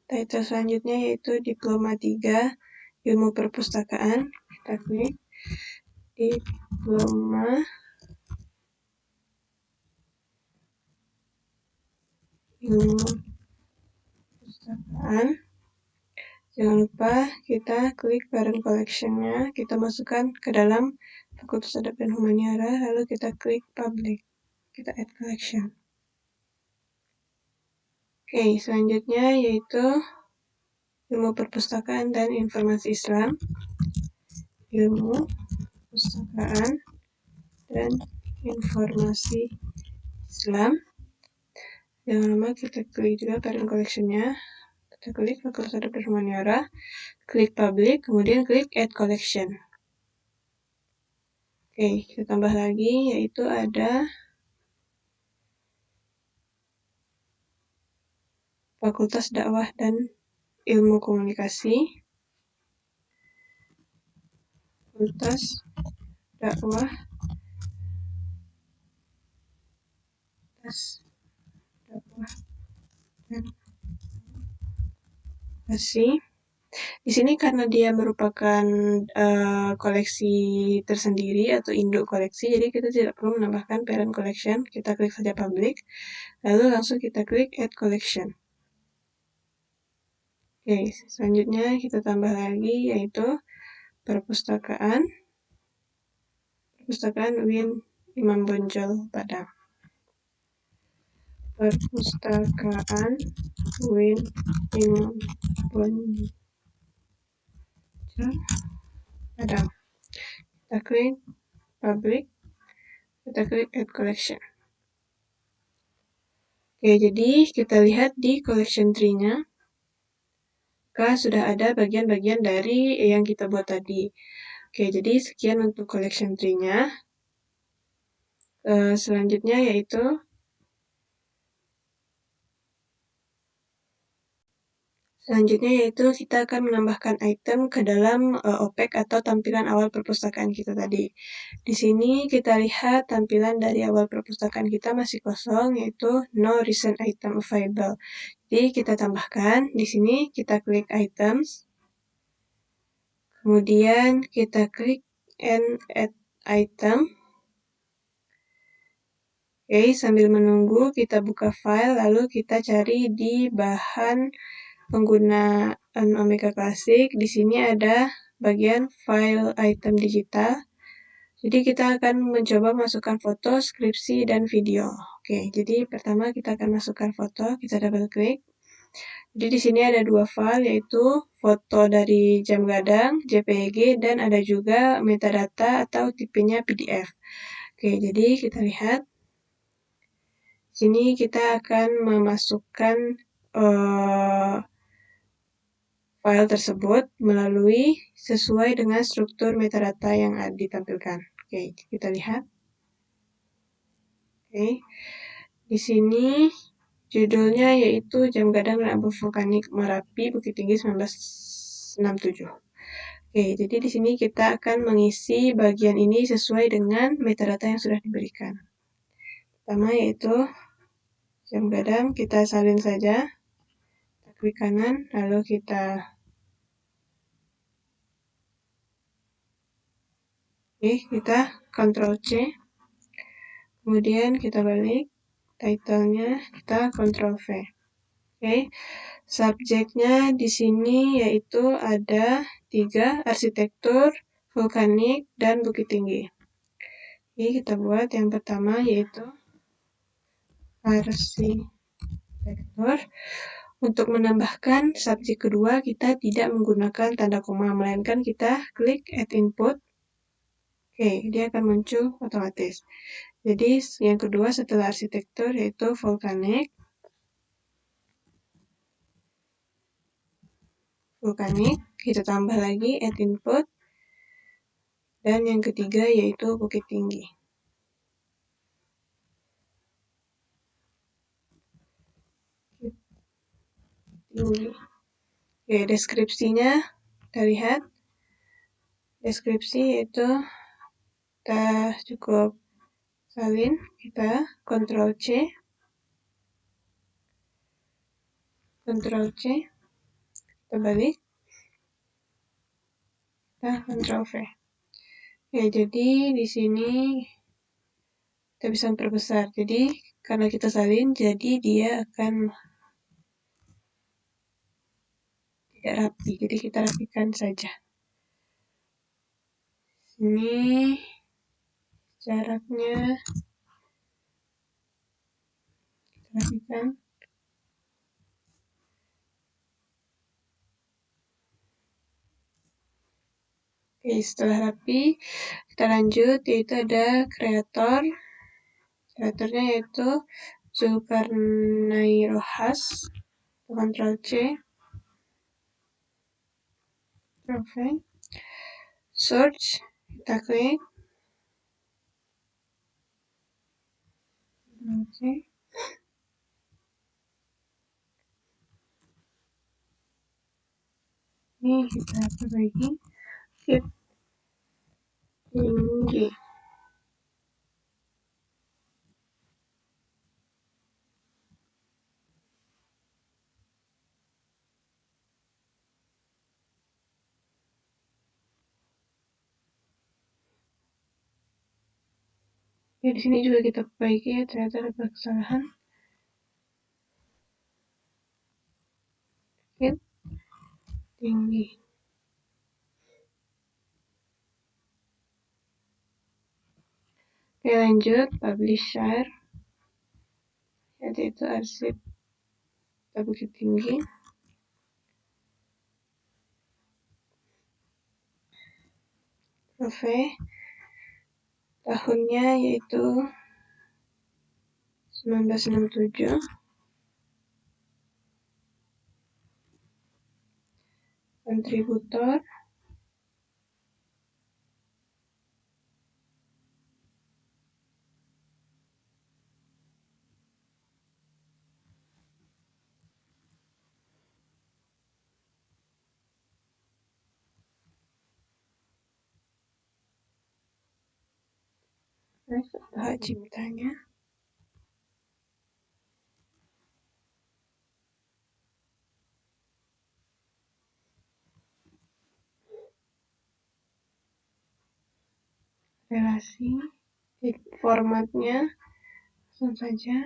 title selanjutnya yaitu Diploma 3 Ilmu Perpustakaan. Kita klik Diploma Ilmu Perpustakaan. Jangan lupa kita klik parent collection-nya, kita masukkan ke dalam Fakultas Adab dan Humaniora, lalu kita klik public, kita add collection. Oke, selanjutnya yaitu Ilmu Perpustakaan dan Informasi Islam. Ilmu Perpustakaan dan Informasi Islam. Jangan lupa kita klik juga parent collection-nya. Kita klik Fakultas Adab dan Humaniora, klik public, kemudian klik add collection. Oke, kita tambah lagi, yaitu ada Fakultas Dakwah dan Ilmu Komunikasi. Fakultas Dakwah dan Komunikasi. Di sini karena dia merupakan koleksi tersendiri atau induk koleksi, jadi kita tidak perlu menambahkan parent collection. Kita klik saja public, lalu langsung kita klik add collection. Oke, selanjutnya kita tambah lagi yaitu Perpustakaan UIN Imam Bonjol Padang. Perpustakaan UIN Imam Bonjol Padang. Kita klik public, kita klik add collection. Oke, jadi kita lihat di collection tree-nya, maka sudah ada bagian-bagian dari yang kita buat tadi. Oke, jadi sekian untuk collection tree-nya. Selanjutnya Selanjutnya yaitu kita akan menambahkan item ke dalam OPEC atau tampilan awal perpustakaan kita tadi. Di sini kita lihat tampilan dari awal perpustakaan kita masih kosong, yaitu no recent item available. Jadi kita tambahkan, di sini kita klik items, kemudian kita klik add item. Oke, sambil menunggu kita buka file, lalu kita cari di bahan penggunaan Omeka Classic. Di sini ada bagian file item digital. Jadi kita akan mencoba masukkan foto, skripsi, dan video. Oke, jadi pertama kita akan masukkan foto, kita double klik. Jadi di sini ada dua file, yaitu foto dari jam gadang, JPG, dan ada juga metadata atau tipenya PDF. Oke, jadi kita lihat. Sini kita akan memasukkan file tersebut melalui sesuai dengan struktur metadata yang ditampilkan. Oke, kita lihat. Oke, di sini judulnya yaitu Jam Gadang dan Abu Vulkanik Merapi Bukit Tinggi 1967. Oke, jadi di sini kita akan mengisi bagian ini sesuai dengan metadata yang sudah diberikan. Pertama yaitu jam gadang, kita salin saja. Kita klik kanan, lalu kita Ctrl C. Kemudian kita balik, title-nya kita Ctrl V. Oke, subjeknya di sini yaitu ada 3, arsitektur, vulkanik, dan bukit tinggi. Oke, kita buat yang pertama yaitu arsitektur. Untuk menambahkan subjek kedua, kita tidak menggunakan tanda koma, melainkan kita klik add input. Oke, dia akan muncul otomatis. Jadi yang kedua setelah arsitektur yaitu vulkanik, kita tambah lagi add input, dan yang ketiga yaitu bukit tinggi. Oke, deskripsinya kita lihat. Deskripsi yaitu kita cukup salin, kita Ctrl C, kita balik, kita Ctrl V. Ya, jadi di sini kita bisa memperbesar. Jadi karena kita salin, jadi dia akan tidak rapi. Jadi kita rapikan saja. Ini jaraknya kita rapikan. Oke, setelah rapi, kita lanjut, yaitu ada kreator. Kreatornya yaitu Zulkarnain Rohas. Ctrl C, Ctrl V. Search, kita klik. Oke. Ini kita perbaiki. Bukit tinggi. Ya, di sini juga kita perbaiki ya, ternyata ada kesalahan. Bukit tinggi. Oke, lanjut, publisher. Yaitu arsip Bukit Tinggi. Profe, tahunnya yaitu 1967. Kontributor hak ciptanya. Relasi, formatnya langsung saja.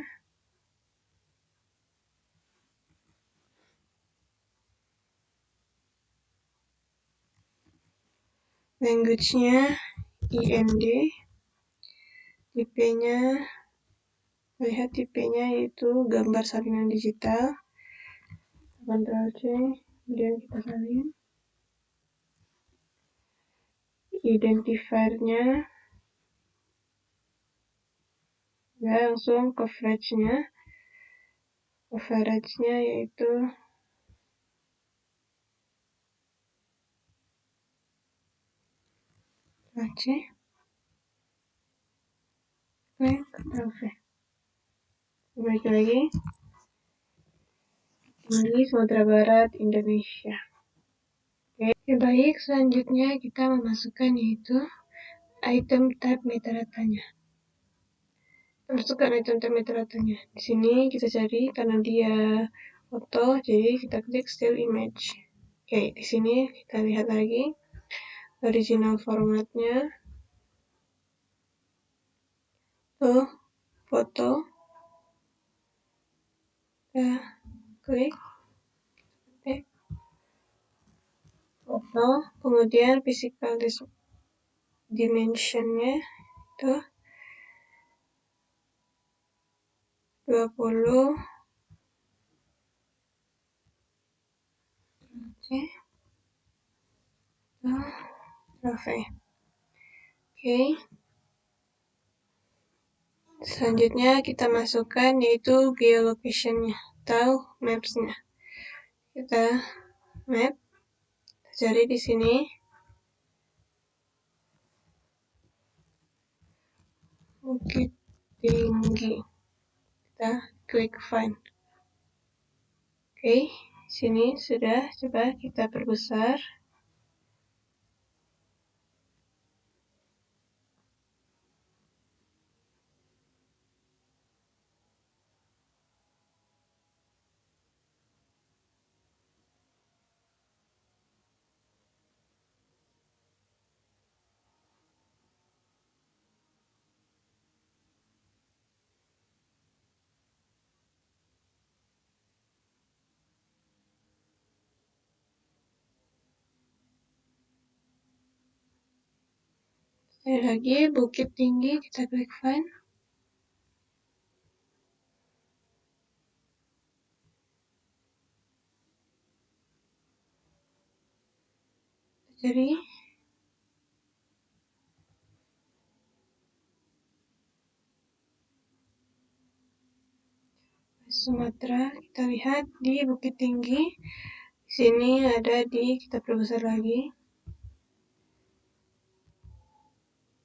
Language-nya IND, tipenya, lihat tipenya yaitu gambar salinan digital. Ctrl+C, kemudian kita salin. Identifier-nya, ya langsung coverage-nya. Coverage-nya yaitu C, klik Ctrl+V. Balik lagi. Ini Sumatera Barat, Indonesia. Oke, baik. Selanjutnya kita memasukkan yaitu item type metadatanya. Masukkan item type metadatanya. Di sini kita cari karena dia foto, jadi kita klik still image. Oke, di sini kita lihat lagi original formatnya. Tuh, foto. Kita klik foto, kemudian physical dimensionnya itu 20 Oke. Selanjutnya kita masukkan yaitu geolocation-nya atau maps-nya. Kita map, cari di sini. Bukit Tinggi. Kita klik find. Oke, sini sudah. Coba kita perbesar. Sekali lagi, Bukit Tinggi, kita klik find. Jadi, Sumatera, kita lihat di Bukit Tinggi. Di sini ada kita perbesar lagi.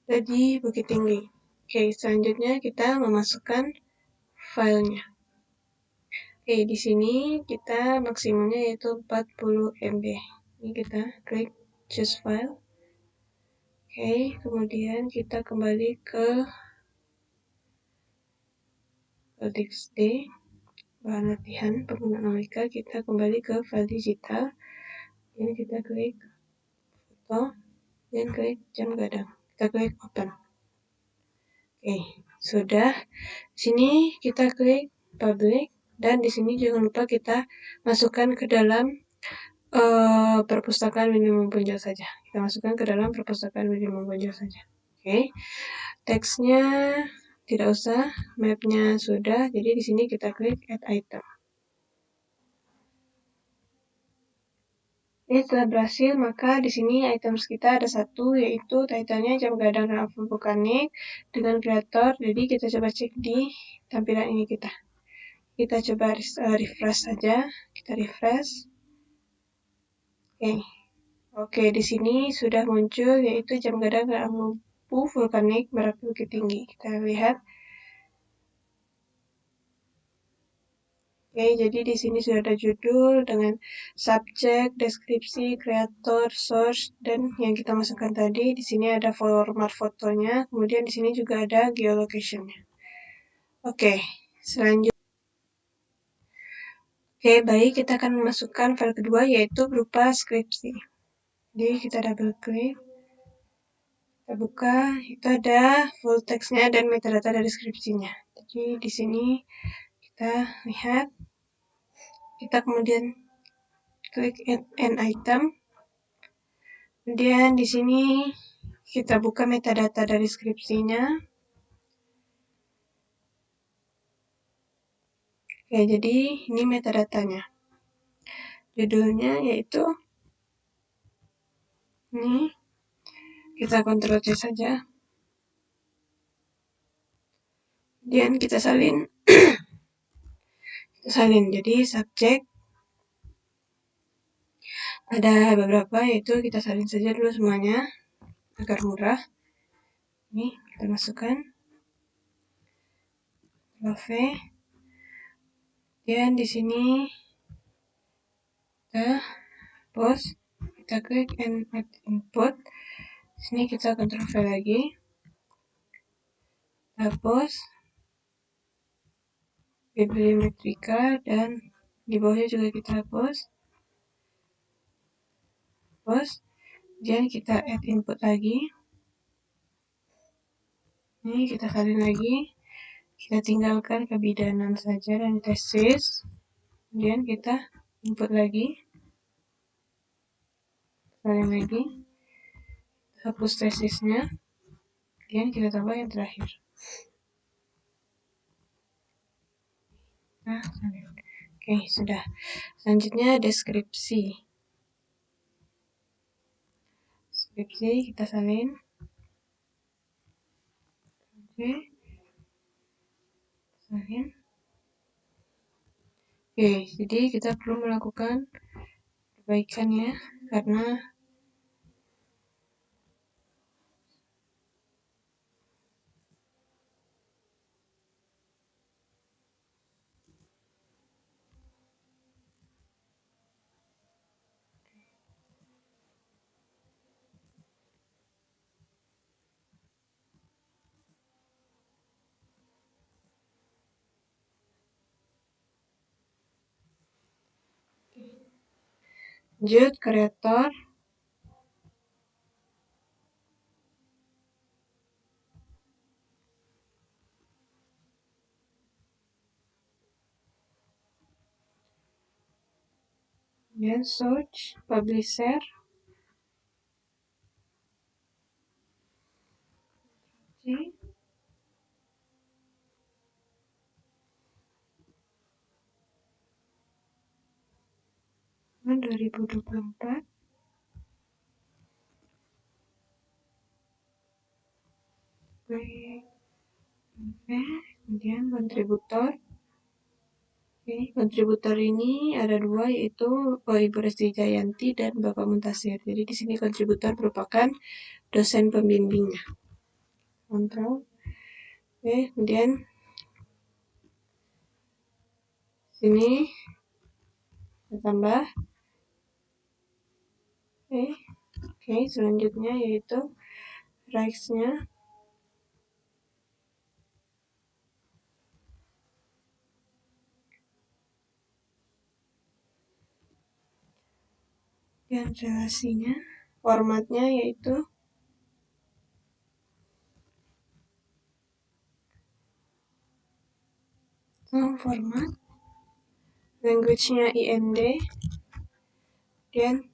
Ada di Bukit Tinggi. Oke, selanjutnya kita memasukkan filenya. Oke, di sini kita maksimumnya yaitu 40 MB. Ini kita klik choose file. Oke, kemudian kita kembali ke txt, bahan latihan penggunaan OMK. Kita kembali ke file digital. Ini kita klik foto dan klik jam gadang. Kita klik open. Oke, sudah. Di sini kita klik public dan di sini jangan lupa kita masukkan ke dalam perpustakaan Windy Mumpunjol saja. Kita masukkan ke dalam perpustakaan Windy Mumpunjol saja. Oke. Teksnya tidak usah, mapnya sudah. Jadi di sini kita klik add item. Ini setelah berhasil, maka di sini items kita ada satu, yaitu title-nya jam gadang dan abu vulkanik dengan kreator. Jadi kita coba cek di tampilan ini kita. Kita coba refresh saja. Kita refresh. Oke, di sini sudah muncul yaitu jam gadang dan abu vulkanik Merapi Bukit Tinggi. Kita lihat. Oke, jadi di sini sudah ada judul dengan subjek, deskripsi, kreator, source, dan yang kita masukkan tadi. Di sini ada format fotonya, kemudian di sini juga ada geolocation-nya. Oke, selanjutnya. Oke, baik, kita akan memasukkan file kedua yaitu berupa skripsi. Jadi kita double klik, kita buka, itu ada full text-nya dan metadata dari skripsinya. Jadi di sini kita lihat, kita kemudian klik add an item. Kemudian di sini kita buka metadata dari skripsinya. Oke, jadi ini metadatanya. Judulnya yaitu ini. Kita Ctrl C saja. Kemudian kita salin. Jadi subjek ada beberapa, yaitu kita salin saja dulu semuanya agar murah. Ini kita masukkan. V. Dan di sini kita post, kita klik and add input. Sini kita Ctrl V lagi. Kita post bibliometrika dan di bawahnya juga kita post. Kemudian kita add input lagi. Ini kita salin lagi. Kita tinggalkan kebidanan saja dan tesis. Kemudian kita input lagi. Salin lagi. Hapus tesisnya. Kemudian kita tambah yang terakhir. Nah, oke, sudah. Selanjutnya deskripsi. Deskripsi kita salin. Oke. Salin. Oke, jadi kita perlu melakukan perbaikan ya, karena lanjut kreator. Kemudian search, publisher. C. 2024. Kemudian kontributor. Oke, kontributor ini ada dua, yaitu Ibu Resti Jayanti dan Bapak Muntasir. Jadi di sini kontributor merupakan dosen pembimbingnya. Kontrol. Oke, kemudian sini kita tambah. Oke, selanjutnya yaitu rights-nya. Dan relasinya, formatnya yaitu format, language-nya IND, dan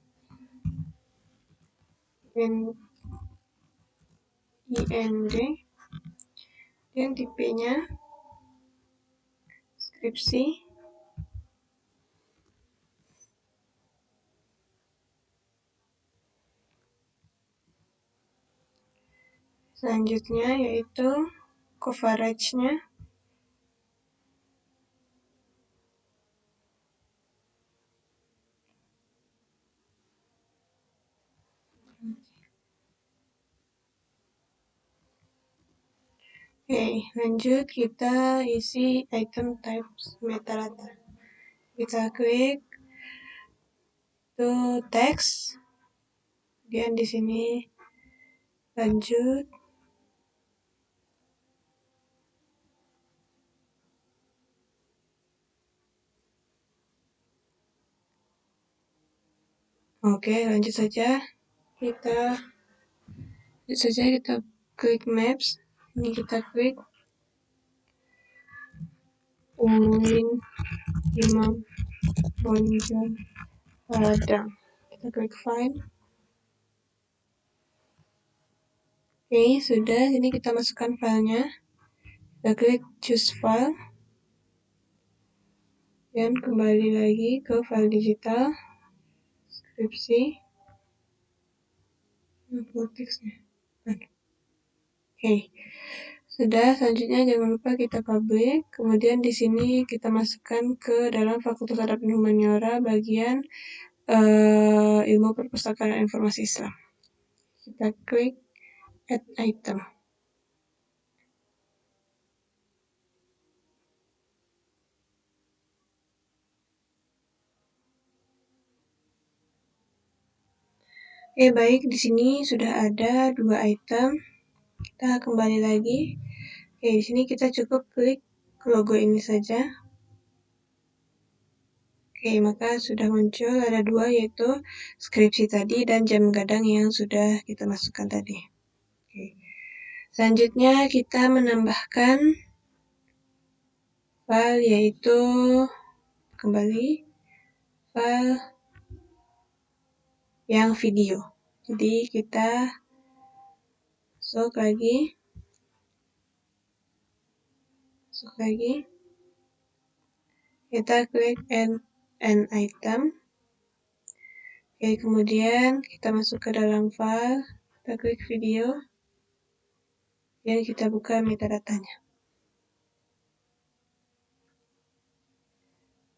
IND, dan tipenya skripsi. Selanjutnya yaitu coverage-nya. Oke, lanjut kita isi item types metadata. Kita klik to text, kemudian di sini lanjut. Oke, lanjut saja. Kita klik maps. Ini kita klik Ulin Imam Bonjol Padang. Kita klik find. Oke, sudah. Ini kita masukkan filenya. Kita klik choose file. Dan kembali lagi ke file digital. Skripsi. Teksnya. Oke. Sudah, selanjutnya jangan lupa kita publish. Kemudian di sini kita masukkan ke dalam Fakultas Adab dan Humaniora bagian Ilmu Perpustakaan dan Informasi Islam. Kita klik add item. Oke, baik, di sini sudah ada 2 item. Kita kembali lagi. Oke, di sini kita cukup klik logo ini saja. Oke, maka sudah muncul ada 2, yaitu skripsi tadi dan jam gadang yang sudah kita masukkan tadi. Oke. Selanjutnya kita menambahkan file, yaitu kembali file yang video. Jadi kita masuk lagi. Kita klik add an item. Oke, kemudian kita masuk ke dalam file, kita klik video, dan kita buka metadatanya.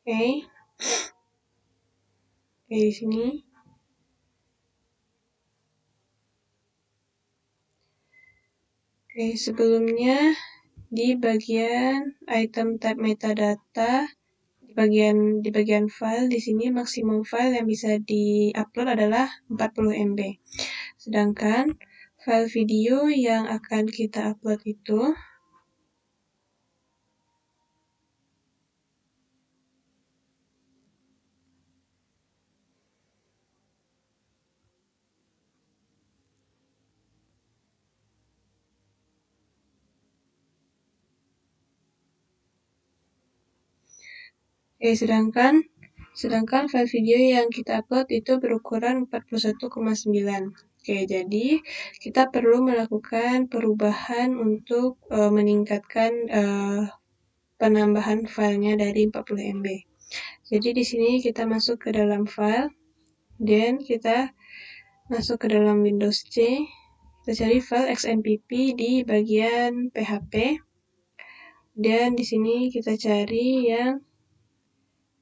Oke, di sini. Oke, sebelumnya di bagian item tab metadata, di bagian file, di sini maksimum file yang bisa di-upload adalah 40 MB. Sedangkan file video yang akan kita upload itu sedangkan file video yang kita upload itu berukuran 41,9. Oke, jadi kita perlu melakukan perubahan untuk meningkatkan penambahan filenya dari 40 MB. Jadi di sini kita masuk ke dalam file, dan kita masuk ke dalam Windows C, kita cari file XMPP di bagian PHP, dan di sini kita cari yang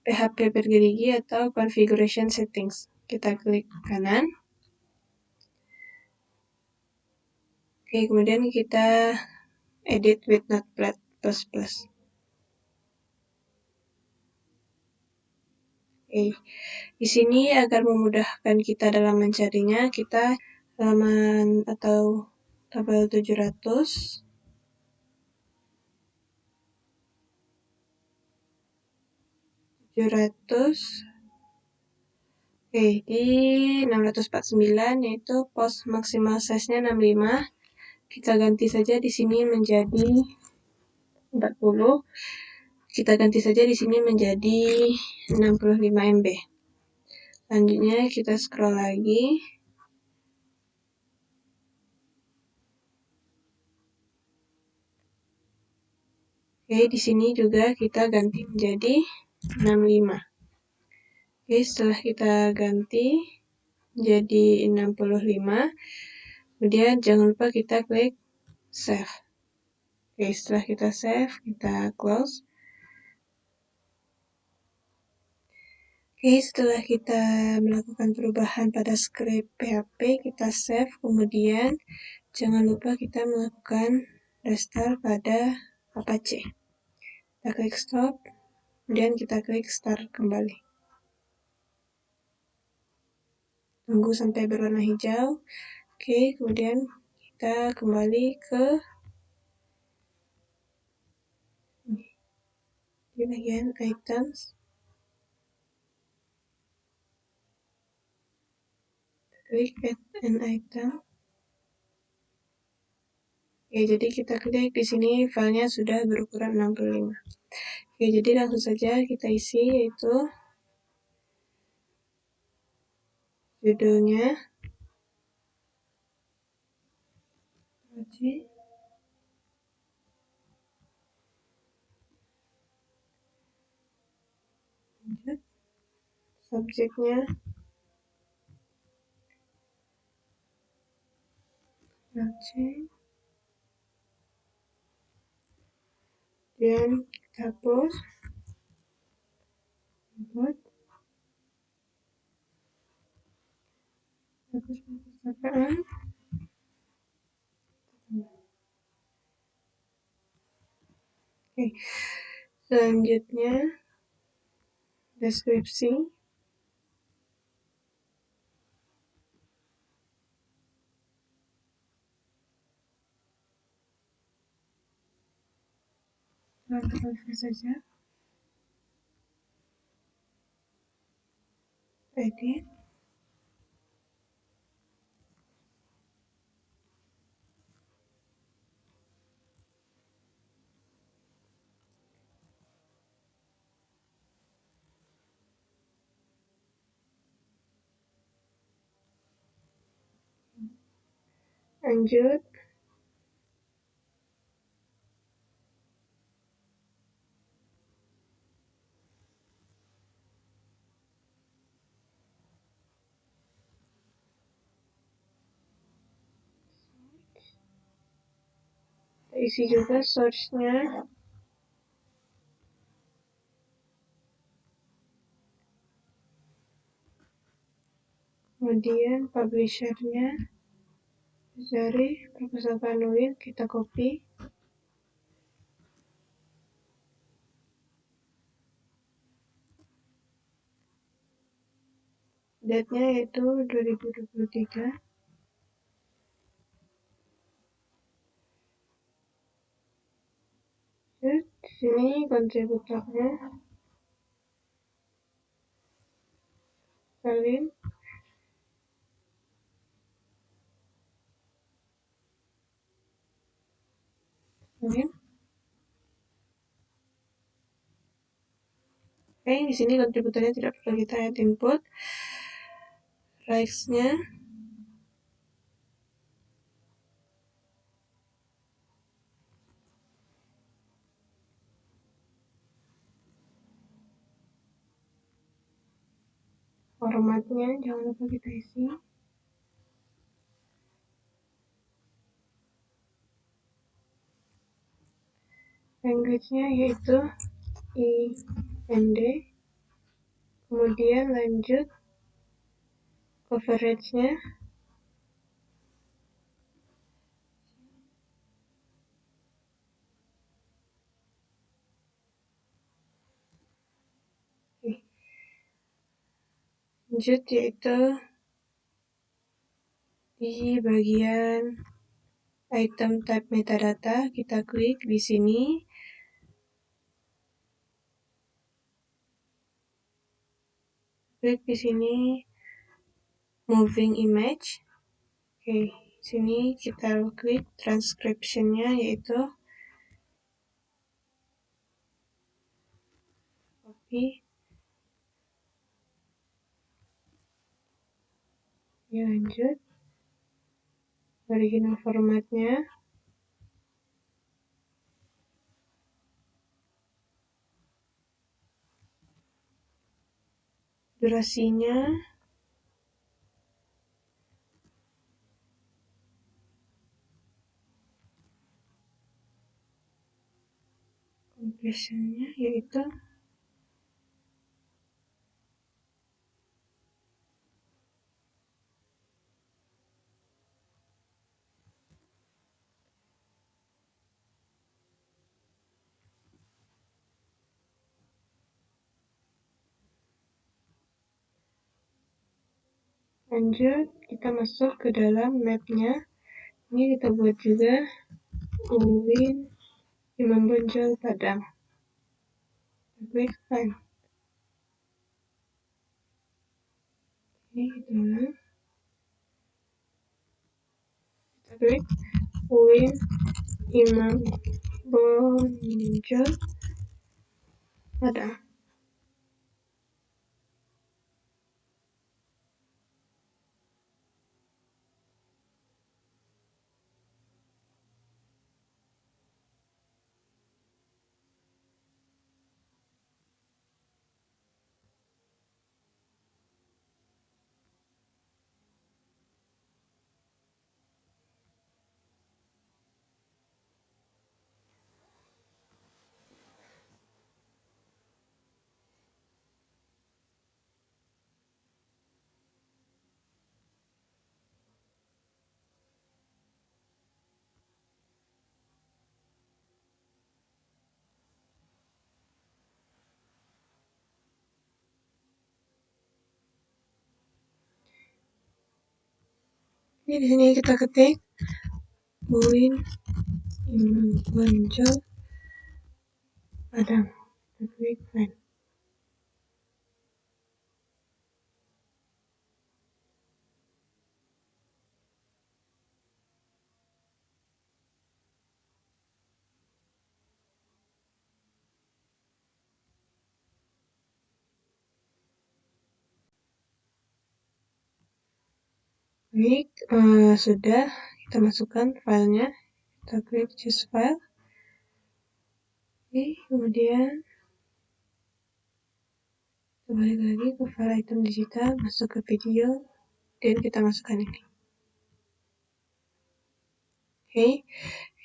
PHP bergerigi atau configuration settings. Kita klik kanan. Oke, kemudian kita edit with Notepad++. Oke, di sini agar memudahkan kita dalam mencarinya, kita halaman atau tabel 700. Oke, di 649 yaitu post maksimal size-nya 65. Kita ganti saja di sini menjadi 40. Kita ganti saja di sini menjadi 65 MB. Selanjutnya kita scroll lagi. Oke, di sini juga kita ganti menjadi 65. Oke, setelah kita ganti jadi 65, kemudian jangan lupa kita klik save. Oke, setelah kita save, kita close. Oke, setelah kita melakukan perubahan pada script PHP, kita save, kemudian jangan lupa kita melakukan restart pada Apache. Kita klik stop. Kemudian kita klik start kembali. Tunggu sampai berwarna hijau. Oke, kemudian kita kembali ke di bagian items. Klik add an item. Oke, jadi kita klik di sini filenya sudah berukuran 65. Oke, jadi langsung saja kita isi, yaitu judulnya subjeknya blockchain, dan hapus buat perpustakaan. Oke, selanjutnya deskripsi. Tekan saja. Edit. Lanjut. Isi juga source-nya. Kemudian publisher-nya dari perpustakaan UIN, kita copy. Date-nya yaitu 2023. Terus di sini kontributornya Salim. Oke, di sini kontributornya tidak perlu kita add input. Rights-nya formatnya jangan lupa kita isi. Language-nya yaitu IND. Kemudian lanjut coverage-nya. Lanjut yaitu di bagian item type metadata, kita klik di sini. Klik di sini moving image. Oke, sini kita klik transcription-nya yaitu copy. Ya, lanjut original formatnya. Durasinya completion-nya yaitu Lanjut, kita masuk ke dalam mapnya. Ini kita buat juga UIN Imam Bonjol Padang. Klik find. Ini kita klik UIN Imam Bonjol Padang. Ini di sini kita ketik UIN Imam Bonjol Padang. Kita klik find. Baik, sudah kita masukkan filenya. Kita klik choose file. Oke, kemudian kita balik lagi ke file item digital, masuk ke video, dan kita masukkan ini. Oke,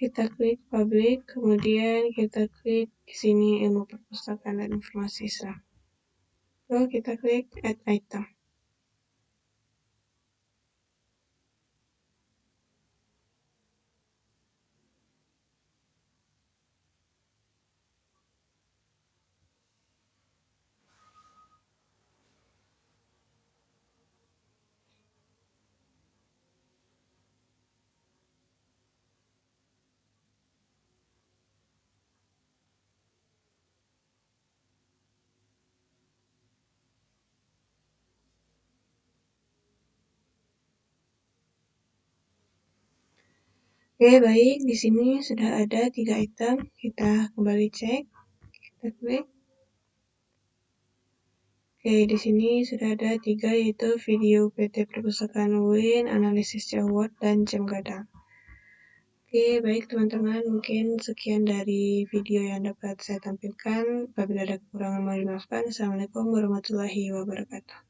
kita klik public, kemudian kita klik di sini ilmu perpustakaan dan informasi Islam. Lalu kita klik add item. Oke, baik, di sini sudah ada 3 item. Kita kembali cek. Kita klik. Oke, di sini sudah ada 3, yaitu video PT Perpustakaan UIN, analisis Jawad, dan jam gadang. Oke, baik teman-teman, mungkin sekian dari video yang dapat saya tampilkan. Apabila ada kekurangan mohon dimaafkan. Assalamualaikum warahmatullahi wabarakatuh.